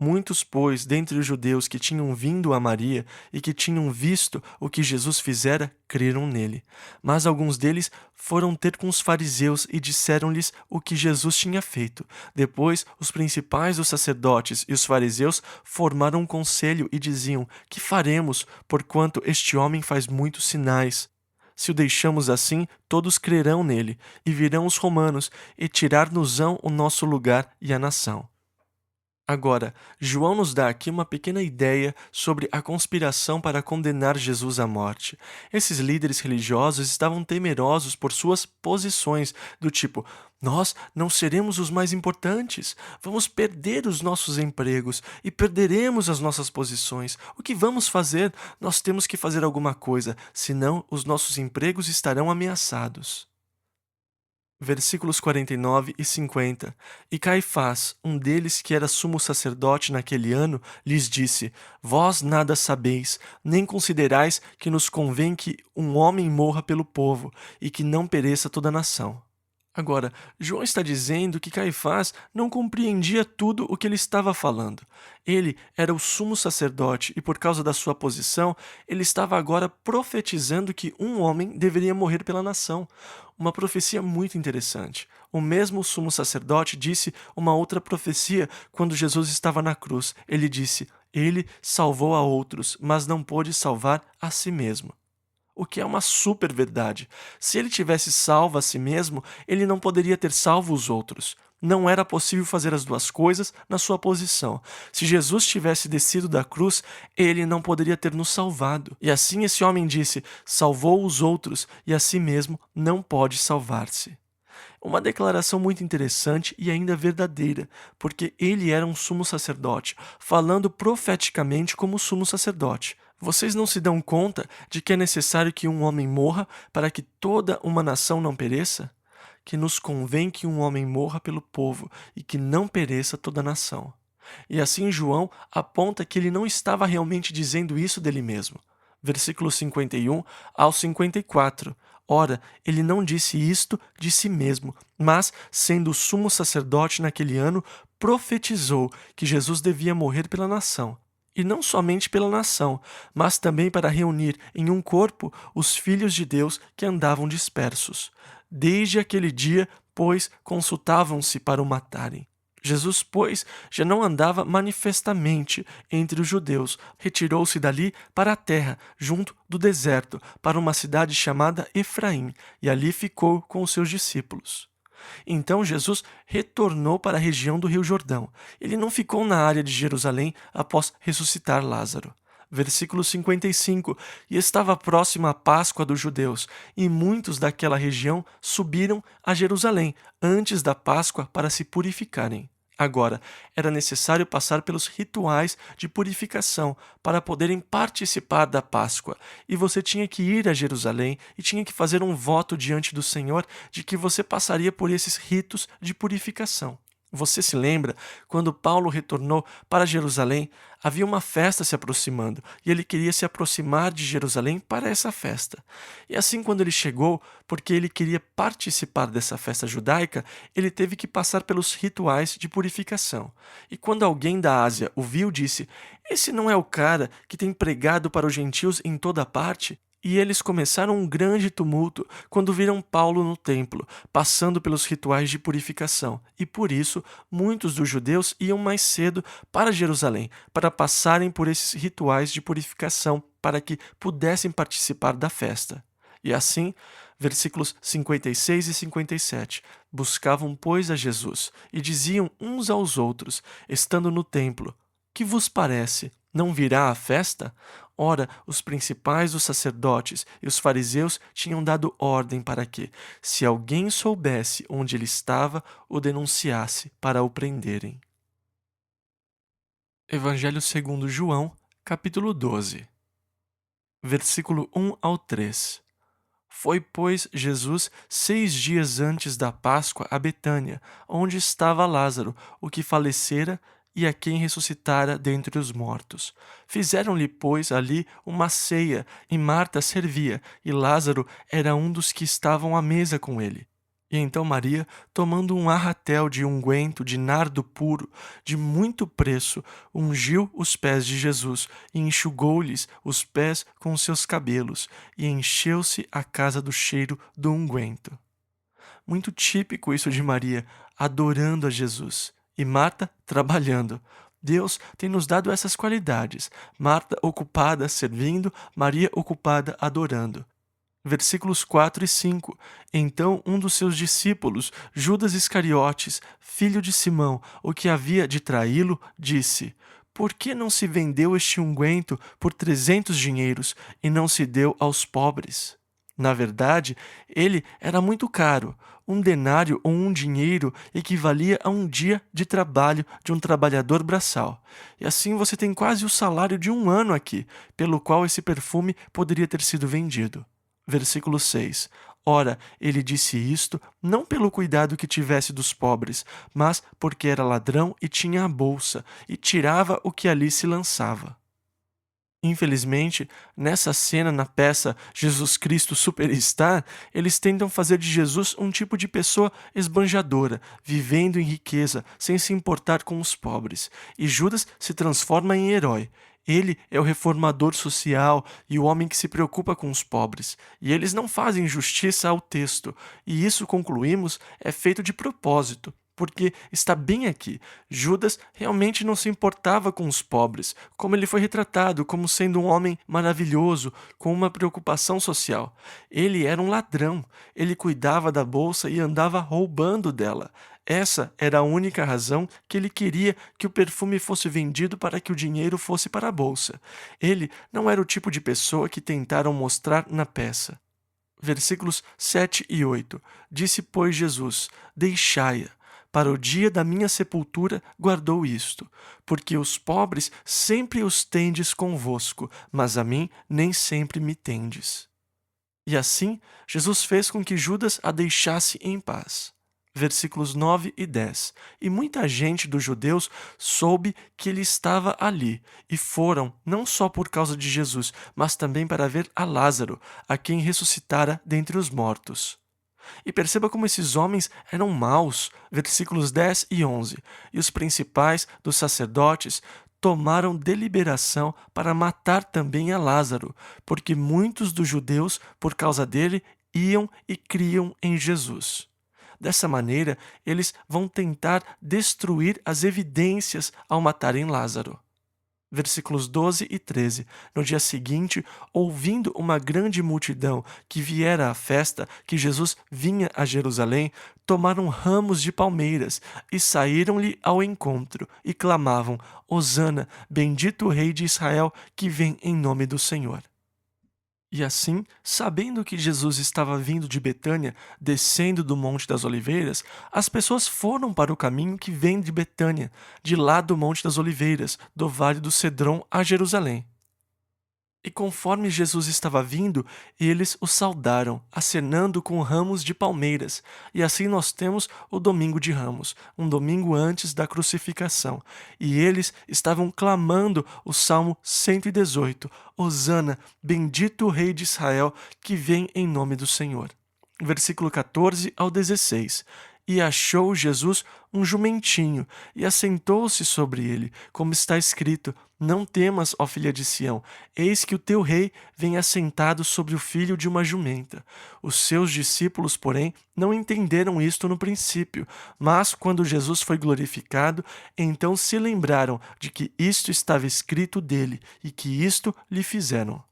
Muitos, pois, dentre os judeus que tinham vindo a Maria e que tinham visto o que Jesus fizera, creram nele. Mas alguns deles foram ter com os fariseus e disseram-lhes o que Jesus tinha feito. Depois, os principais dos sacerdotes e os fariseus formaram um conselho e diziam: que faremos, porquanto este homem faz muitos sinais? Se o deixamos assim, todos crerão nele, e virão os romanos, e tirar-nos-ão o nosso lugar e a nação. Agora, João nos dá aqui uma pequena ideia sobre a conspiração para condenar Jesus à morte. Esses líderes religiosos estavam temerosos por suas posições, do tipo: nós não seremos os mais importantes, vamos perder os nossos empregos e perderemos as nossas posições. O que vamos fazer? Nós temos que fazer alguma coisa, senão os nossos empregos estarão ameaçados. Versículos 49 e 50. E Caifás, um deles que era sumo sacerdote naquele ano, lhes disse: vós nada sabeis, nem considerais que nos convém que um homem morra pelo povo, e que não pereça toda a nação. Agora, João está dizendo que Caifás não compreendia tudo o que ele estava falando. Ele era o sumo sacerdote e, por causa da sua posição, ele estava agora profetizando que um homem deveria morrer pela nação. Uma profecia muito interessante. O mesmo sumo sacerdote disse uma outra profecia quando Jesus estava na cruz. Ele disse: ele salvou a outros, mas não pôde salvar a si mesmo. O que é uma super verdade. Se ele tivesse salvo a si mesmo, ele não poderia ter salvo os outros. Não era possível fazer as duas coisas na sua posição. Se Jesus tivesse descido da cruz, ele não poderia ter nos salvado. E assim esse homem disse: salvou os outros e a si mesmo não pode salvar-se. Uma declaração muito interessante e ainda verdadeira, porque ele era um sumo sacerdote, falando profeticamente como sumo sacerdote. Vocês não se dão conta de que é necessário que um homem morra para que toda uma nação não pereça? Que nos convém que um homem morra pelo povo e que não pereça toda a nação. E assim João aponta que ele não estava realmente dizendo isso dele mesmo. Versículos 51 ao 54. Ora, ele não disse isto de si mesmo, mas, sendo sumo sacerdote naquele ano, profetizou que Jesus devia morrer pela nação. E não somente pela nação, mas também para reunir em um corpo os filhos de Deus que andavam dispersos. Desde aquele dia, pois, consultavam-se para o matarem. Jesus, pois, já não andava manifestamente entre os judeus. Retirou-se dali para a terra, junto do deserto, para uma cidade chamada Efraim, e ali ficou com os seus discípulos. Então Jesus retornou para a região do Rio Jordão. Ele não ficou na área de Jerusalém após ressuscitar Lázaro. Versículo 55. E estava próxima a Páscoa dos judeus, e muitos daquela região subiram a Jerusalém antes da Páscoa para se purificarem. Agora, era necessário passar pelos rituais de purificação para poderem participar da Páscoa. E você tinha que ir a Jerusalém e tinha que fazer um voto diante do Senhor de que você passaria por esses ritos de purificação. Você se lembra, quando Paulo retornou para Jerusalém, havia uma festa se aproximando e ele queria se aproximar de Jerusalém para essa festa. E assim, quando ele chegou, porque ele queria participar dessa festa judaica, ele teve que passar pelos rituais de purificação. E quando alguém da Ásia o viu, disse: esse não é o cara que tem pregado para os gentios em toda parte? E eles começaram um grande tumulto quando viram Paulo no templo, passando pelos rituais de purificação. E por isso, muitos dos judeus iam mais cedo para Jerusalém, para passarem por esses rituais de purificação, para que pudessem participar da festa. E assim, versículos 56 e 57, buscavam, pois, a Jesus, e diziam uns aos outros, estando no templo: que vos parece? Não virá a festa? Ora, os principais dos sacerdotes e os fariseus tinham dado ordem para que, se alguém soubesse onde ele estava, o denunciasse para o prenderem. Evangelho segundo João, capítulo 12, versículo 1 ao 3. Foi, pois, Jesus 6 dias antes da Páscoa a Betânia, onde estava Lázaro, o que falecera e a quem ressuscitara dentre os mortos. Fizeram-lhe, pois, ali uma ceia, e Marta servia, e Lázaro era um dos que estavam à mesa com ele. E então Maria, tomando um arratel de unguento de nardo puro, de muito preço, ungiu os pés de Jesus e enxugou-lhes os pés com os seus cabelos, e encheu-se a casa do cheiro do unguento. Muito típico isso de Maria, adorando a Jesus, e Marta trabalhando. Deus tem nos dado essas qualidades. Marta ocupada servindo, Maria ocupada adorando. Versículos 4 e 5. Então um dos seus discípulos, Judas Iscariotes, filho de Simão, o que havia de traí-lo, disse: Por que não se vendeu este unguento por 300 dinheiros e não se deu aos pobres? Na verdade, ele era muito caro. Um denário ou um dinheiro equivalia a um dia de trabalho de um trabalhador braçal. E assim você tem quase o salário de um ano aqui, pelo qual esse perfume poderia ter sido vendido. Versículo 6. Ora, ele disse isto não pelo cuidado que tivesse dos pobres, mas porque era ladrão e tinha a bolsa, e tirava o que ali se lançava. Infelizmente, nessa cena na peça Jesus Cristo Superstar, eles tentam fazer de Jesus um tipo de pessoa esbanjadora, vivendo em riqueza, sem se importar com os pobres. E Judas se transforma em herói. Ele é o reformador social e o homem que se preocupa com os pobres. E eles não fazem justiça ao texto. E isso, concluímos, é feito de propósito. Porque está bem aqui. Judas realmente não se importava com os pobres, como ele foi retratado como sendo um homem maravilhoso, com uma preocupação social. Ele era um ladrão, ele cuidava da bolsa e andava roubando dela. Essa era a única razão que ele queria que o perfume fosse vendido para que o dinheiro fosse para a bolsa. Ele não era o tipo de pessoa que tentaram mostrar na peça. Versículos 7 e 8. Disse, pois, Jesus: Deixai-a. Para o dia da minha sepultura guardou isto, porque os pobres sempre os tendes convosco, mas a mim nem sempre me tendes. E assim, Jesus fez com que Judas a deixasse em paz. Versículos 9 e 10. E muita gente dos judeus soube que ele estava ali, e foram, não só por causa de Jesus, mas também para ver a Lázaro, a quem ressuscitara dentre os mortos. E perceba como esses homens eram maus, versículos 10 e 11. E os principais dos sacerdotes tomaram deliberação para matar também a Lázaro, porque muitos dos judeus, por causa dele, iam e criam em Jesus. Dessa maneira, eles vão tentar destruir as evidências ao matarem Lázaro. Versículos 12 e 13. No dia seguinte, ouvindo uma grande multidão que viera à festa, que Jesus vinha a Jerusalém, tomaram ramos de palmeiras e saíram-lhe ao encontro e clamavam: Hosana, bendito o Rei de Israel que vem em nome do Senhor. E assim, sabendo que Jesus estava vindo de Betânia, descendo do Monte das Oliveiras, as pessoas foram para o caminho que vem de Betânia, de lá do Monte das Oliveiras, do Vale do Cedron a Jerusalém. E conforme Jesus estava vindo, eles o saudaram, acenando com ramos de palmeiras. E assim nós temos o Domingo de Ramos, um domingo antes da crucificação. E eles estavam clamando o Salmo 118, Hosana, bendito o Rei de Israel, que vem em nome do Senhor. Versículo 14 ao 16. E achou Jesus um jumentinho, e assentou-se sobre ele, como está escrito: Não temas, ó filha de Sião, eis que o teu rei vem assentado sobre o filho de uma jumenta. Os seus discípulos, porém, não entenderam isto no princípio, mas quando Jesus foi glorificado, então se lembraram de que isto estava escrito dele, e que isto lhe fizeram.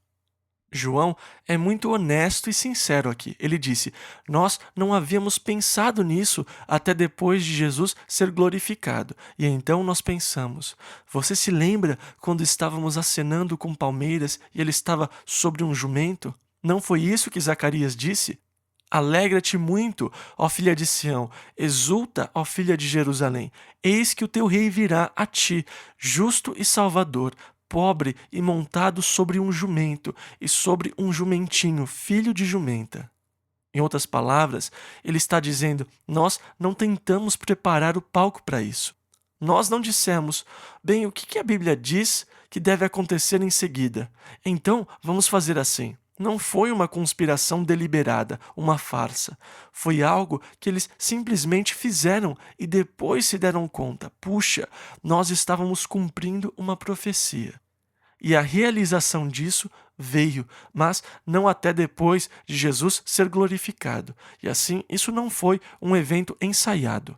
João é muito honesto e sincero aqui. Ele disse: Nós não havíamos pensado nisso até depois de Jesus ser glorificado. E então nós pensamos: Você se lembra quando estávamos acenando com palmeiras e ele estava sobre um jumento? Não foi isso que Zacarias disse? Alegra-te muito, ó filha de Sião, exulta, ó filha de Jerusalém. Eis que o teu rei virá a ti, justo e salvador, pobre e montado sobre um jumento e sobre um jumentinho, filho de jumenta. Em outras palavras, ele está dizendo: nós não tentamos preparar o palco para isso. Nós não dissemos: bem, o que a Bíblia diz que deve acontecer em seguida? Então, vamos fazer assim. Não foi uma conspiração deliberada, uma farsa. Foi algo que eles simplesmente fizeram e depois se deram conta: puxa, nós estávamos cumprindo uma profecia. E a realização disso veio, mas não até depois de Jesus ser glorificado. E assim, isso não foi um evento ensaiado.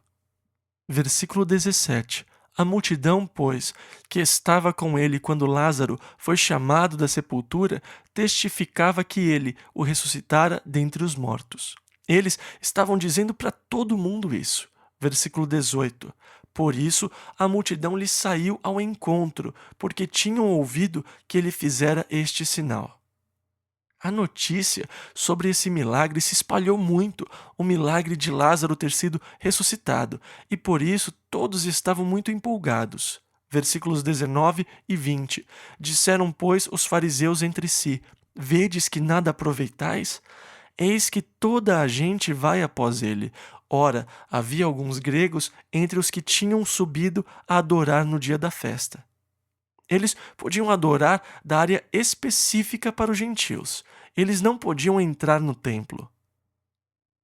Versículo 17. A multidão, pois, que estava com ele quando Lázaro foi chamado da sepultura, testificava que ele o ressuscitara dentre os mortos. Eles estavam dizendo para todo mundo isso. Versículo 18. Por isso a multidão lhe saiu ao encontro, porque tinham ouvido que ele fizera este sinal. A notícia sobre esse milagre se espalhou muito, o milagre de Lázaro ter sido ressuscitado, e por isso todos estavam muito empolgados. Versículos 19 e 20. Disseram, pois, os fariseus entre si: Vedes que nada aproveitais? Eis que toda a gente vai após ele. Ora, havia alguns gregos entre os que tinham subido a adorar no dia da festa. Eles podiam adorar da área específica para os gentios. Eles não podiam entrar no templo.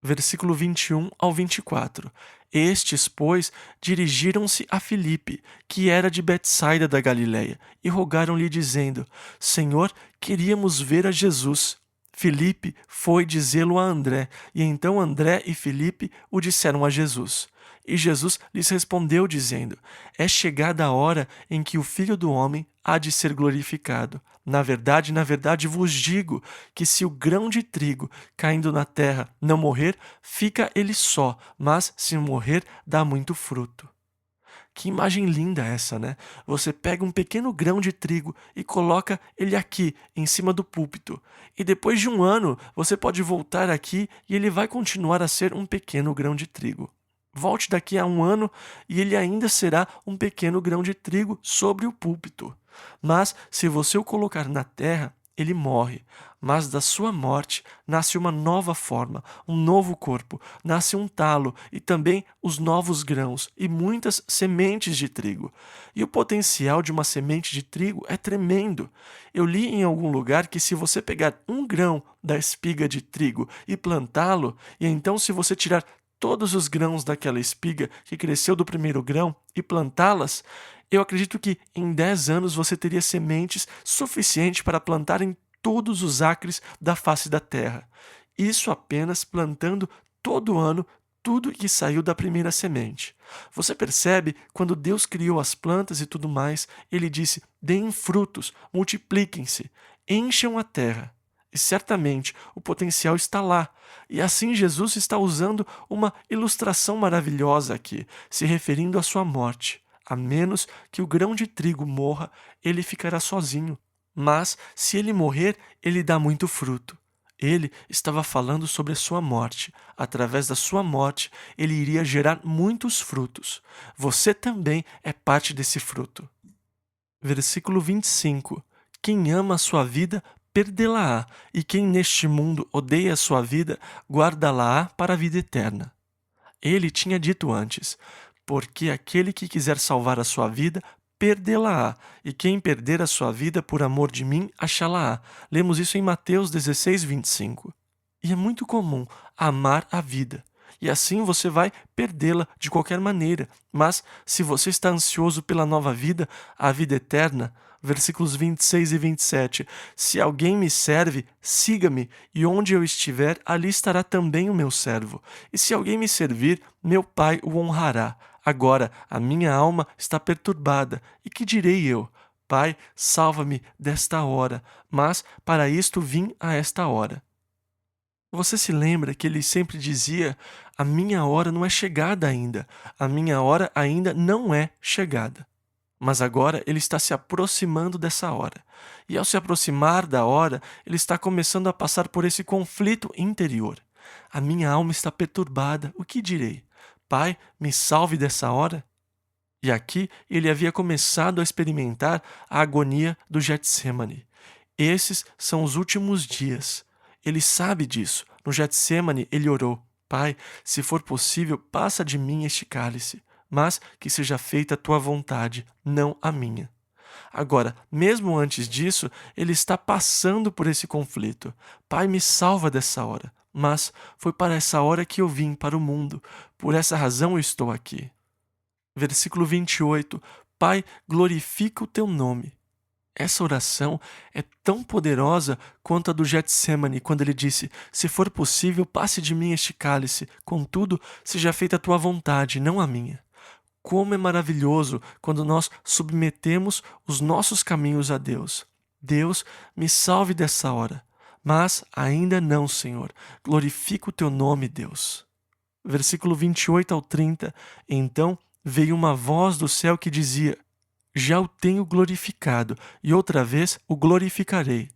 Versículo 21 ao 24. Estes, pois, dirigiram-se a Filipe, que era de Betsaida da Galileia, e rogaram-lhe, dizendo: Senhor, queríamos ver a Jesus. Filipe foi dizê-lo a André, e então André e Filipe o disseram a Jesus. E Jesus lhes respondeu, dizendo: É chegada a hora em que o Filho do Homem há de ser glorificado. Na verdade vos digo que se o grão de trigo caindo na terra não morrer, fica ele só, mas se morrer, dá muito fruto. Que imagem linda essa, né? Você pega um pequeno grão de trigo e coloca ele aqui, em cima do púlpito. E depois de um ano, você pode voltar aqui e ele vai continuar a ser um pequeno grão de trigo. Volte daqui a um ano e ele ainda será um pequeno grão de trigo sobre o púlpito. Mas, se você o colocar na terra, ele morre. Mas da sua morte nasce uma nova forma, um novo corpo, nasce um talo e também os novos grãos e muitas sementes de trigo. E o potencial de uma semente de trigo é tremendo. Eu li em algum lugar que se você pegar um grão da espiga de trigo e plantá-lo, e então se você tirar todos os grãos daquela espiga que cresceu do primeiro grão e plantá-las, eu acredito que em 10 anos você teria sementes suficientes para plantar em todos os acres da face da terra. Isso apenas plantando todo ano tudo que saiu da primeira semente. Você percebe, quando Deus criou as plantas e tudo mais, ele disse: deem frutos, multipliquem-se, encham a terra. E certamente o potencial está lá. E assim Jesus está usando uma ilustração maravilhosa aqui, se referindo à sua morte. A menos que o grão de trigo morra, ele ficará sozinho. Mas, se ele morrer, ele dá muito fruto. Ele estava falando sobre a sua morte. Através da sua morte, ele iria gerar muitos frutos. Você também é parte desse fruto. Versículo 25. Quem ama a sua vida, perdê-la-á, e quem neste mundo odeia a sua vida, guardá-la-á para a vida eterna. Ele tinha dito antes: porque aquele que quiser salvar a sua vida, perdê-la-á, e quem perder a sua vida por amor de mim, achá-la-á. Lemos isso em Mateus 16, 25. E é muito comum amar a vida, e assim você vai perdê-la de qualquer maneira. Mas se você está ansioso pela nova vida, a vida eterna, versículos 26 e 27, se alguém me serve, siga-me, e onde eu estiver, ali estará também o meu servo. E se alguém me servir, meu Pai o honrará. Agora a minha alma está perturbada, e que direi eu? Pai, salva-me desta hora, mas para isto vim a esta hora. Você se lembra que ele sempre dizia: a minha hora não é chegada ainda, a minha hora ainda não é chegada. Mas agora ele está se aproximando dessa hora. E ao se aproximar da hora, ele está começando a passar por esse conflito interior. A minha alma está perturbada, o que direi? Pai, me salve dessa hora? E aqui ele havia começado a experimentar a agonia do Getsêmani. Esses são os últimos dias. Ele sabe disso. No Getsêmani ele orou: Pai, se for possível, passa de mim este cálice, mas que seja feita a tua vontade, não a minha. Agora, mesmo antes disso, ele está passando por esse conflito. Pai, me salva dessa hora. Mas foi para essa hora que eu vim para o mundo. Por essa razão eu estou aqui. Versículo 28. Pai, glorifica o teu nome. Essa oração é tão poderosa quanto a do Getsêmani, quando ele disse: se for possível, passe de mim este cálice, contudo, seja feita a tua vontade, não a minha. Como é maravilhoso quando nós submetemos os nossos caminhos a Deus. Deus, me salve dessa hora. Mas ainda não, Senhor. Glorifica o teu nome, Deus. Versículo 28 ao 30. Então veio uma voz do céu que dizia: já o tenho glorificado, e outra vez o glorificarei.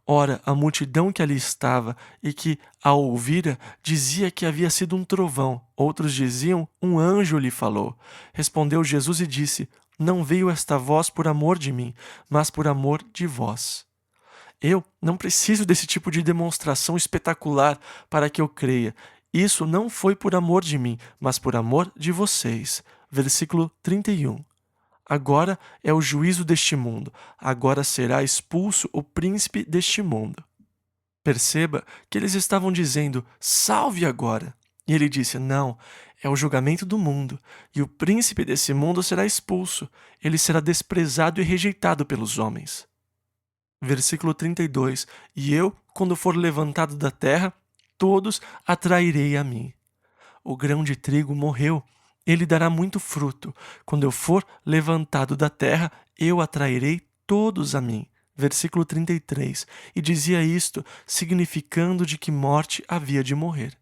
Ora, a multidão que ali estava e que, ao ouvira, dizia que havia sido um trovão. Outros diziam, um anjo lhe falou. Respondeu Jesus e disse: não veio esta voz por amor de mim, mas por amor de vós. Eu não preciso desse tipo de demonstração espetacular para que eu creia. Isso não foi por amor de mim, mas por amor de vocês. Versículo 31. Agora é o juízo deste mundo. Agora será expulso o príncipe deste mundo. Perceba que eles estavam dizendo: salve agora. E ele disse: não, é o julgamento do mundo. E o príncipe desse mundo será expulso. Ele será desprezado e rejeitado pelos homens. Versículo 32. E eu, quando for levantado da terra, todos atrairei a mim. O grão de trigo morreu. Ele dará muito fruto. Quando eu for levantado da terra, eu atrairei todos a mim. Versículo 33. E dizia isto, significando de que morte havia de morrer.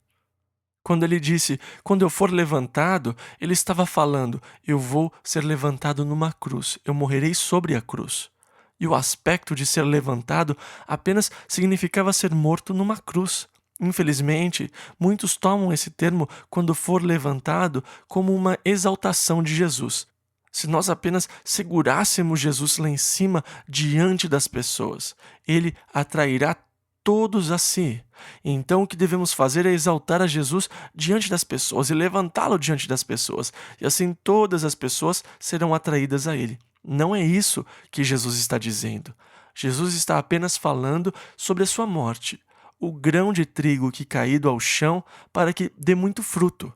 Quando ele disse, quando eu for levantado, ele estava falando, eu vou ser levantado numa cruz, eu morrerei sobre a cruz. E o aspecto de ser levantado apenas significava ser morto numa cruz. Infelizmente, muitos tomam esse termo quando for levantado como uma exaltação de Jesus. Se nós apenas segurássemos Jesus lá em cima diante das pessoas, ele atrairá todos a si. Então o que devemos fazer é exaltar a Jesus diante das pessoas e levantá-lo diante das pessoas, e assim todas as pessoas serão atraídas a ele. Não é isso que Jesus está dizendo. Jesus está apenas falando sobre a sua morte, o grão de trigo que caído ao chão para que dê muito fruto,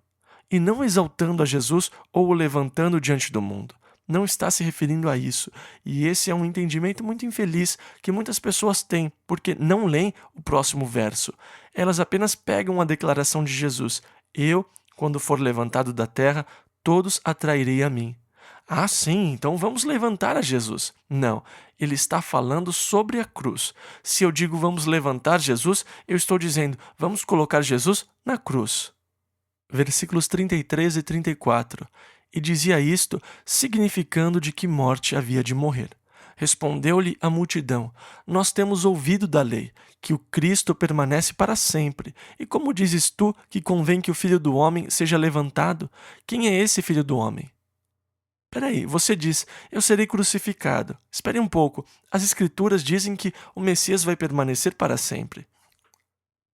e não exaltando a Jesus ou o levantando diante do mundo. Não está se referindo a isso, e esse é um entendimento muito infeliz que muitas pessoas têm, porque não leem o próximo verso. Elas apenas pegam a declaração de Jesus: eu, quando for levantado da terra, todos atrairei a mim. Ah, sim, então vamos levantar a Jesus. Não, ele está falando sobre a cruz. Se eu digo vamos levantar Jesus, eu estou dizendo vamos colocar Jesus na cruz. Versículos 33 e 34. E dizia isto, significando de que morte havia de morrer. Respondeu-lhe a multidão: nós temos ouvido da lei, que o Cristo permanece para sempre. E como dizes tu que convém que o Filho do Homem seja levantado? Quem é esse Filho do Homem? Peraí, você diz, eu serei crucificado. Espere um pouco, as Escrituras dizem que o Messias vai permanecer para sempre.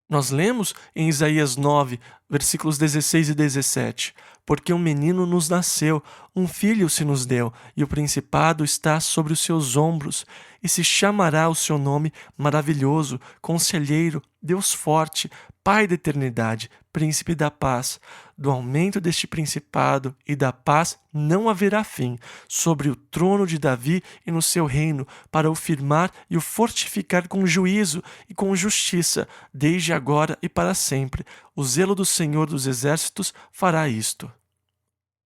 Nós lemos em Isaías 9, versículos 16 e 17, porque um menino nos nasceu, um filho se nos deu, e o principado está sobre os seus ombros, e se chamará o seu nome Maravilhoso, Conselheiro, Deus Forte, Pai da Eternidade, Príncipe da Paz. Do aumento deste principado e da paz não haverá fim, sobre o trono de Davi e no seu reino, para o firmar e o fortificar com juízo e com justiça, desde agora e para sempre. O zelo do Senhor dos Exércitos fará isto.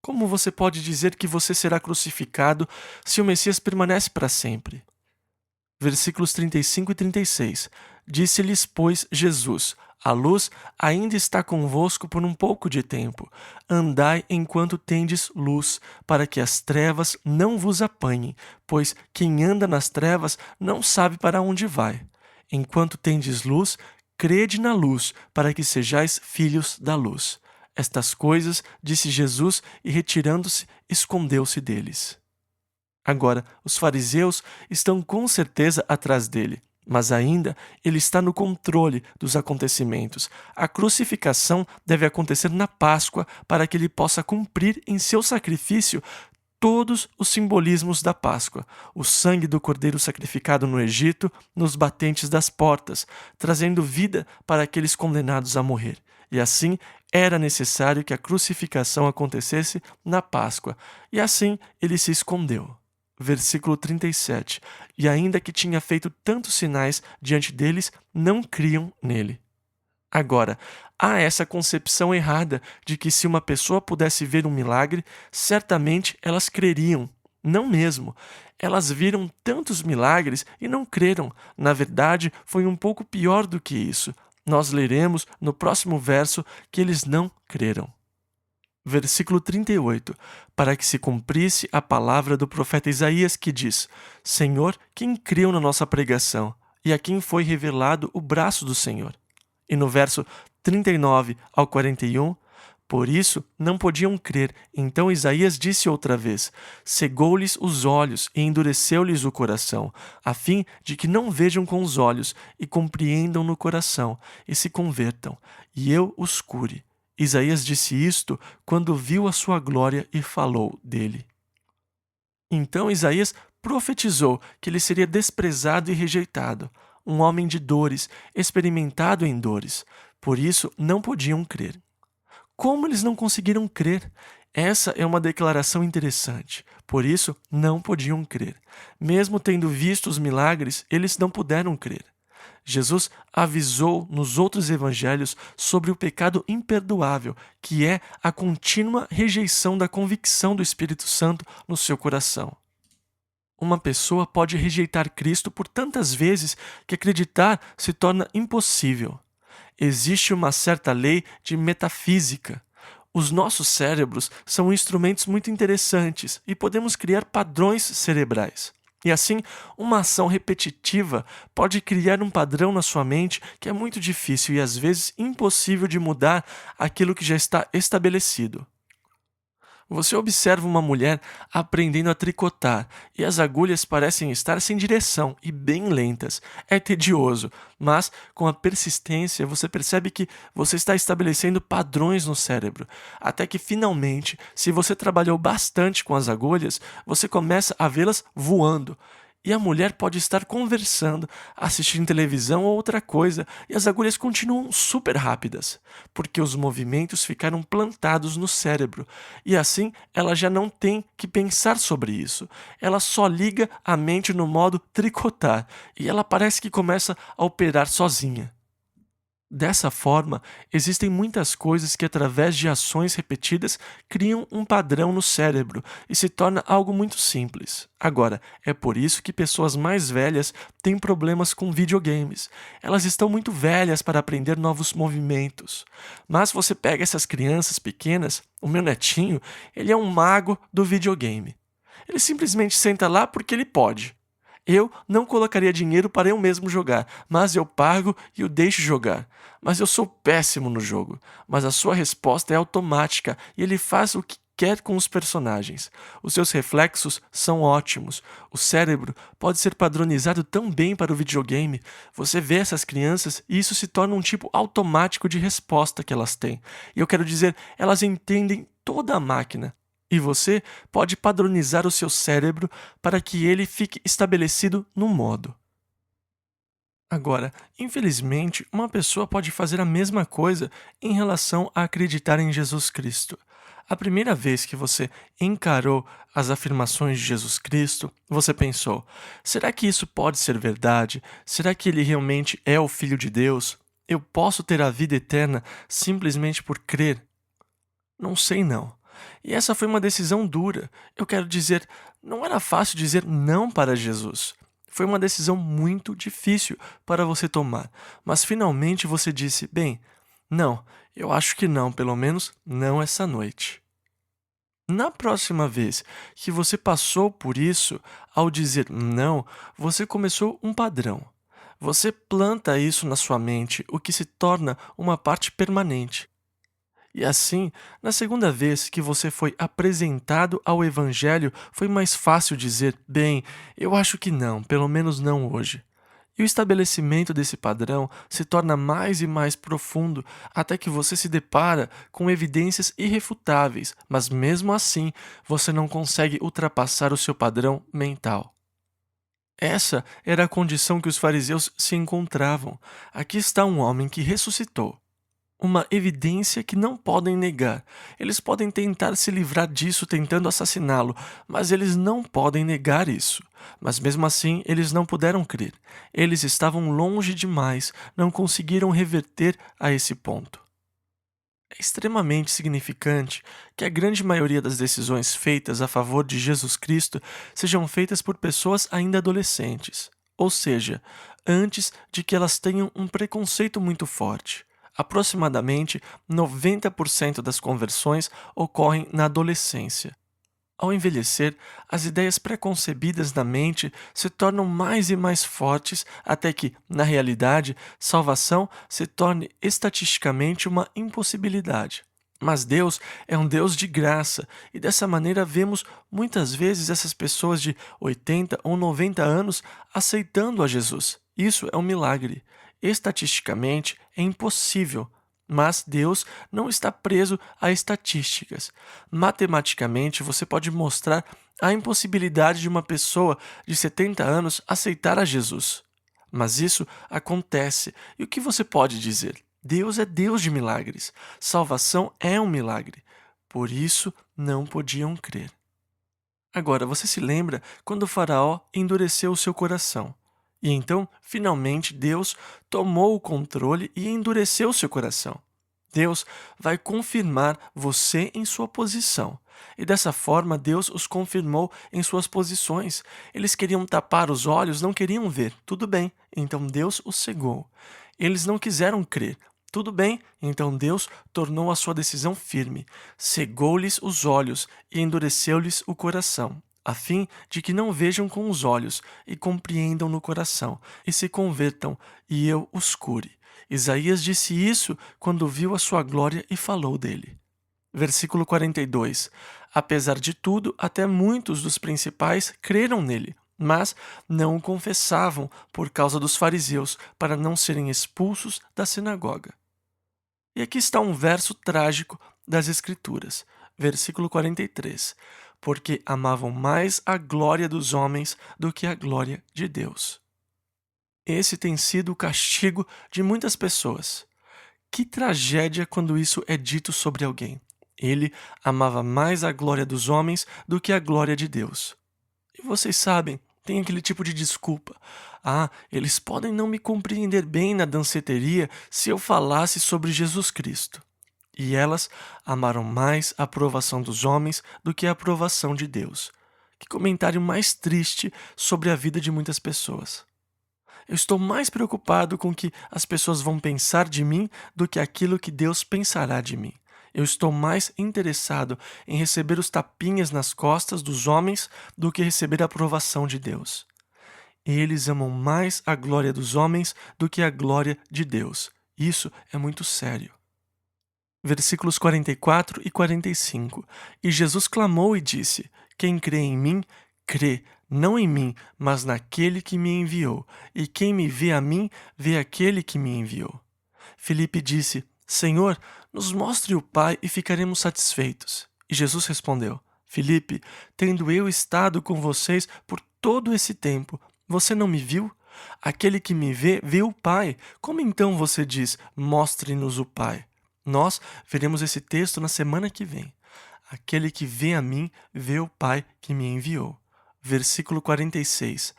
Como você pode dizer que você será crucificado se o Messias permanece para sempre? Versículos 35 e 36. Disse-lhes, pois, Jesus: a luz ainda está convosco por um pouco de tempo. Andai enquanto tendes luz, para que as trevas não vos apanhem, pois quem anda nas trevas não sabe para onde vai. Enquanto tendes luz, crede na luz, para que sejais filhos da luz. Estas coisas disse Jesus e, retirando-se, escondeu-se deles. Agora, os fariseus estão com certeza atrás dele, mas ainda ele está no controle dos acontecimentos. A crucificação deve acontecer na Páscoa para que ele possa cumprir em seu sacrifício todos os simbolismos da Páscoa, o sangue do cordeiro sacrificado no Egito, nos batentes das portas, trazendo vida para aqueles condenados a morrer. E assim era necessário que a crucificação acontecesse na Páscoa, e assim ele se escondeu. Versículo 37. E ainda que tinha feito tantos sinais diante deles, não criam nele. Agora, há essa concepção errada de que se uma pessoa pudesse ver um milagre, certamente elas creriam. Não mesmo. Elas viram tantos milagres e não creram. Na verdade, foi um pouco pior do que isso. Nós leremos no próximo verso que eles não creram. Versículo 38. Para que se cumprisse a palavra do profeta Isaías que diz: Senhor, quem creu na nossa pregação? E a quem foi revelado o braço do Senhor? E no verso 39 ao 41, por isso não podiam crer. Então Isaías disse outra vez: cegou-lhes os olhos e endureceu-lhes o coração, a fim de que não vejam com os olhos e compreendam no coração e se convertam, e eu os cure. Isaías disse isto quando viu a sua glória e falou dele. Então Isaías profetizou que ele seria desprezado e rejeitado, um homem de dores, experimentado em dores. Por isso, não podiam crer. Como eles não conseguiram crer? Essa é uma declaração interessante. Por isso, não podiam crer. Mesmo tendo visto os milagres, eles não puderam crer. Jesus avisou nos outros evangelhos sobre o pecado imperdoável, que é a contínua rejeição da convicção do Espírito Santo no seu coração. Uma pessoa pode rejeitar Cristo por tantas vezes que acreditar se torna impossível. Existe uma certa lei de metafísica. Os nossos cérebros são instrumentos muito interessantes e podemos criar padrões cerebrais. E assim, uma ação repetitiva pode criar um padrão na sua mente que é muito difícil e às vezes impossível de mudar aquilo que já está estabelecido. Você observa uma mulher aprendendo a tricotar e as agulhas parecem estar sem direção e bem lentas. É tedioso, mas com a persistência você percebe que você está estabelecendo padrões no cérebro, até que finalmente, se você trabalhou bastante com as agulhas, você começa a vê-las voando. E a mulher pode estar conversando, assistindo televisão ou outra coisa, e as agulhas continuam super rápidas, porque os movimentos ficaram plantados no cérebro, e assim ela já não tem que pensar sobre isso. Ela só liga a mente no modo tricotar, e ela parece que começa a operar sozinha. Dessa forma, existem muitas coisas que, através de ações repetidas, criam um padrão no cérebro e se torna algo muito simples. Agora, é por isso que pessoas mais velhas têm problemas com videogames. Elas estão muito velhas para aprender novos movimentos. Mas você pega essas crianças pequenas, o meu netinho, ele é um mago do videogame. Ele simplesmente senta lá porque ele pode. Eu não colocaria dinheiro para eu mesmo jogar, mas eu pago e o deixo jogar. Mas eu sou péssimo no jogo. Mas a sua resposta é automática e ele faz o que quer com os personagens. Os seus reflexos são ótimos. O cérebro pode ser padronizado tão bem para o videogame. Você vê essas crianças e isso se torna um tipo automático de resposta que elas têm. E eu quero dizer, elas entendem toda a máquina. E você pode padronizar o seu cérebro para que ele fique estabelecido no modo. Agora, infelizmente, uma pessoa pode fazer a mesma coisa em relação a acreditar em Jesus Cristo. A primeira vez que você encarou as afirmações de Jesus Cristo, você pensou: será que isso pode ser verdade? Será que ele realmente é o Filho de Deus? Eu posso ter a vida eterna simplesmente por crer? Não sei não. E essa foi uma decisão dura. Eu quero dizer, não era fácil dizer não para Jesus. Foi uma decisão muito difícil para você tomar. Mas finalmente você disse, bem, não, eu acho que não, pelo menos não essa noite. Na próxima vez que você passou por isso, ao dizer não, você começou um padrão. Você planta isso na sua mente, o que se torna uma parte permanente. E assim, na segunda vez que você foi apresentado ao Evangelho, foi mais fácil dizer, bem, eu acho que não, pelo menos não hoje. E o estabelecimento desse padrão se torna mais e mais profundo até que você se depara com evidências irrefutáveis, mas mesmo assim você não consegue ultrapassar o seu padrão mental. Essa era a condição que os fariseus se encontravam. Aqui está um homem que ressuscitou. Uma evidência que não podem negar. Eles podem tentar se livrar disso tentando assassiná-lo, mas eles não podem negar isso. Mas mesmo assim, eles não puderam crer. Eles estavam longe demais, não conseguiram reverter a esse ponto. É extremamente significante que a grande maioria das decisões feitas a favor de Jesus Cristo sejam feitas por pessoas ainda adolescentes, ou seja, antes de que elas tenham um preconceito muito forte. Aproximadamente 90% das conversões ocorrem na adolescência. Ao envelhecer, as ideias preconcebidas na mente se tornam mais e mais fortes até que, na realidade, salvação se torne estatisticamente uma impossibilidade. Mas Deus é um Deus de graça, e dessa maneira vemos muitas vezes essas pessoas de 80 ou 90 anos aceitando a Jesus. Isso é um milagre. Estatisticamente é impossível. Mas Deus não está preso a estatísticas. Matematicamente, você pode mostrar a impossibilidade de uma pessoa de 70 anos aceitar a Jesus. Mas isso acontece. E o que você pode dizer? Deus é Deus de milagres. Salvação é um milagre. Por isso, não podiam crer. Agora, você se lembra quando o faraó endureceu o seu coração. E então, finalmente, Deus tomou o controle e endureceu seu coração. Deus vai confirmar você em sua posição. E dessa forma, Deus os confirmou em suas posições. Eles queriam tapar os olhos, não queriam ver. Tudo bem, então Deus os cegou. Eles não quiseram crer. Tudo bem, então Deus tornou a sua decisão firme. Cegou-lhes os olhos e endureceu-lhes o coração, a fim de que não vejam com os olhos e compreendam no coração, e se convertam, e eu os cure. Isaías disse isso quando viu a sua glória e falou dele. Versículo 42. Apesar de tudo, até muitos dos principais creram nele, mas não o confessavam por causa dos fariseus, para não serem expulsos da sinagoga. E aqui está um verso trágico das Escrituras, versículo 43. Porque amavam mais a glória dos homens do que a glória de Deus. Esse tem sido o castigo de muitas pessoas. Que tragédia quando isso é dito sobre alguém. Ele amava mais a glória dos homens do que a glória de Deus. E vocês sabem, tem aquele tipo de desculpa. Ah, eles podem não me compreender bem na danceteria se eu falasse sobre Jesus Cristo. E elas amaram mais a aprovação dos homens do que a aprovação de Deus. Que comentário mais triste sobre a vida de muitas pessoas. Eu estou mais preocupado com o que as pessoas vão pensar de mim do que aquilo que Deus pensará de mim. Eu estou mais interessado em receber os tapinhas nas costas dos homens do que receber a aprovação de Deus. Eles amam mais a glória dos homens do que a glória de Deus. Isso é muito sério. Versículos 44 e 45. E Jesus clamou e disse: Quem crê em mim, crê, não em mim, mas naquele que me enviou. E quem me vê a mim, vê aquele que me enviou. Filipe disse: Senhor, nos mostre o Pai e ficaremos satisfeitos. E Jesus respondeu: Filipe, tendo eu estado com vocês por todo esse tempo, você não me viu? Aquele que me vê, vê o Pai. Como então você diz: mostre-nos o Pai? Nós veremos esse texto na semana que vem. Aquele que vê a mim, vê o Pai que me enviou. Versículo 46.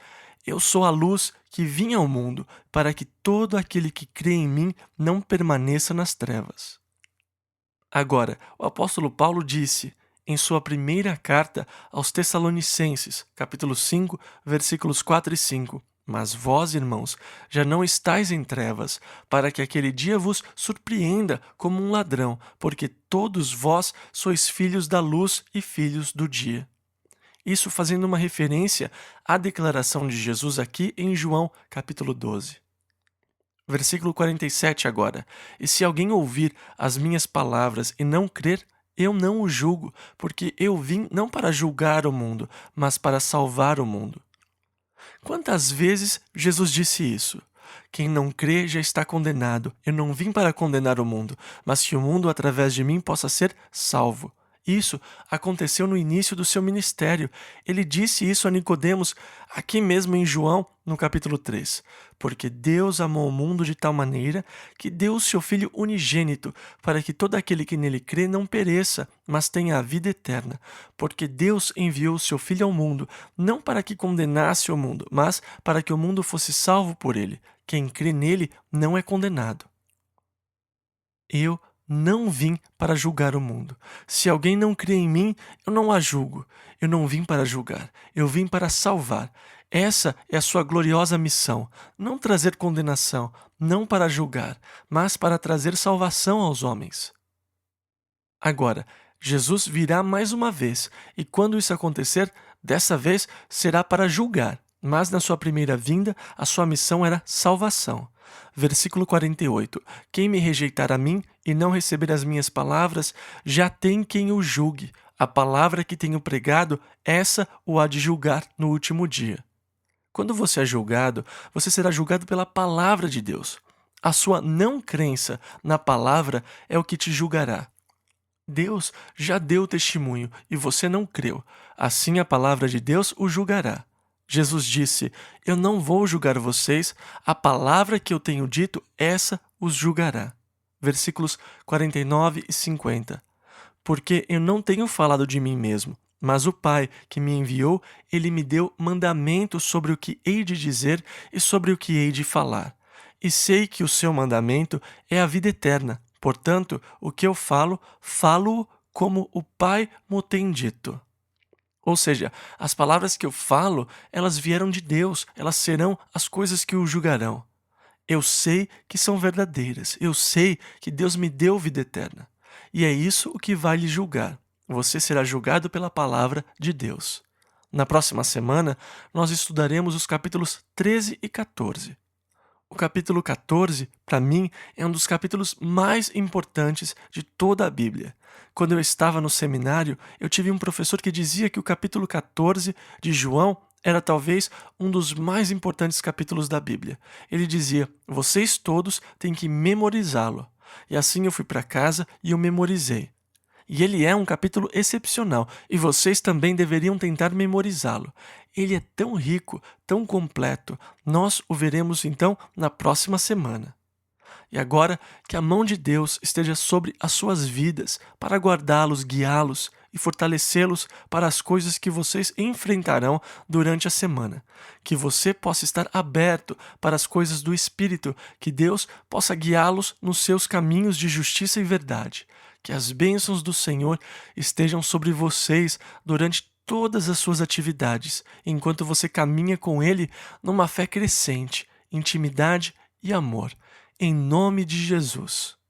Eu sou a luz que vim ao mundo, para que todo aquele que crê em mim não permaneça nas trevas. Agora, o apóstolo Paulo disse, em sua primeira carta aos Tessalonicenses, capítulo 5, versículos 4 e 5, Mas vós, irmãos, já não estáis em trevas, para que aquele dia vos surpreenda como um ladrão, porque todos vós sois filhos da luz e filhos do dia. Isso fazendo uma referência à declaração de Jesus aqui em João, capítulo 12. Versículo 47 agora. E se alguém ouvir as minhas palavras e não crer, eu não o julgo, porque eu vim não para julgar o mundo, mas para salvar o mundo. Quantas vezes Jesus disse isso? Quem não crê já está condenado. Eu não vim para condenar o mundo, mas que o mundo, através de mim, possa ser salvo. Isso aconteceu no início do seu ministério. Ele disse isso a Nicodemos, aqui mesmo em João, no capítulo 3. Porque Deus amou o mundo de tal maneira que deu o seu Filho unigênito, para que todo aquele que nele crê não pereça, mas tenha a vida eterna. Porque Deus enviou o seu Filho ao mundo, não para que condenasse o mundo, mas para que o mundo fosse salvo por ele. Quem crê nele não é condenado. Eu não vim para julgar o mundo. Se alguém não crê em mim, eu não a julgo. Eu não vim para julgar, eu vim para salvar. Essa é a sua gloriosa missão: não trazer condenação, não para julgar, mas para trazer salvação aos homens. Agora, Jesus virá mais uma vez, e quando isso acontecer, dessa vez será para julgar. Mas na sua primeira vinda, a sua missão era salvação. Versículo 48. Quem me rejeitar a mim e não receber as minhas palavras, já tem quem o julgue. A palavra que tenho pregado, essa o há de julgar no último dia. Quando você é julgado, você será julgado pela palavra de Deus. A sua não crença na palavra é o que te julgará. Deus já deu testemunho e você não creu. Assim a palavra de Deus o julgará. Jesus disse: Eu não vou julgar vocês, a palavra que eu tenho dito, essa os julgará. Versículos 49 e 50. Porque eu não tenho falado de mim mesmo, mas o Pai que me enviou, ele me deu mandamentos sobre o que hei de dizer e sobre o que hei de falar. E sei que o seu mandamento é a vida eterna. Portanto, o que eu falo, falo-o como o Pai mo tem dito. Ou seja, as palavras que eu falo, elas vieram de Deus, elas serão as coisas que o julgarão. Eu sei que são verdadeiras, eu sei que Deus me deu vida eterna. E é isso o que vai lhe julgar. Você será julgado pela palavra de Deus. Na próxima semana, nós estudaremos os capítulos 13 e 14. O capítulo 14, para mim, é um dos capítulos mais importantes de toda a Bíblia. Quando eu estava no seminário, eu tive um professor que dizia que o capítulo 14 de João era talvez um dos mais importantes capítulos da Bíblia. Ele dizia: vocês todos têm que memorizá-lo. E assim eu fui para casa e eu memorizei. E ele é um capítulo excepcional, e vocês também deveriam tentar memorizá-lo. Ele é tão rico, tão completo. Nós o veremos então na próxima semana. E agora, que a mão de Deus esteja sobre as suas vidas, para guardá-los, guiá-los e fortalecê-los para as coisas que vocês enfrentarão durante a semana. Que você possa estar aberto para as coisas do Espírito, que Deus possa guiá-los nos seus caminhos de justiça e verdade. Que as bênçãos do Senhor estejam sobre vocês durante todas as suas atividades, enquanto você caminha com Ele numa fé crescente, intimidade e amor. Em nome de Jesus.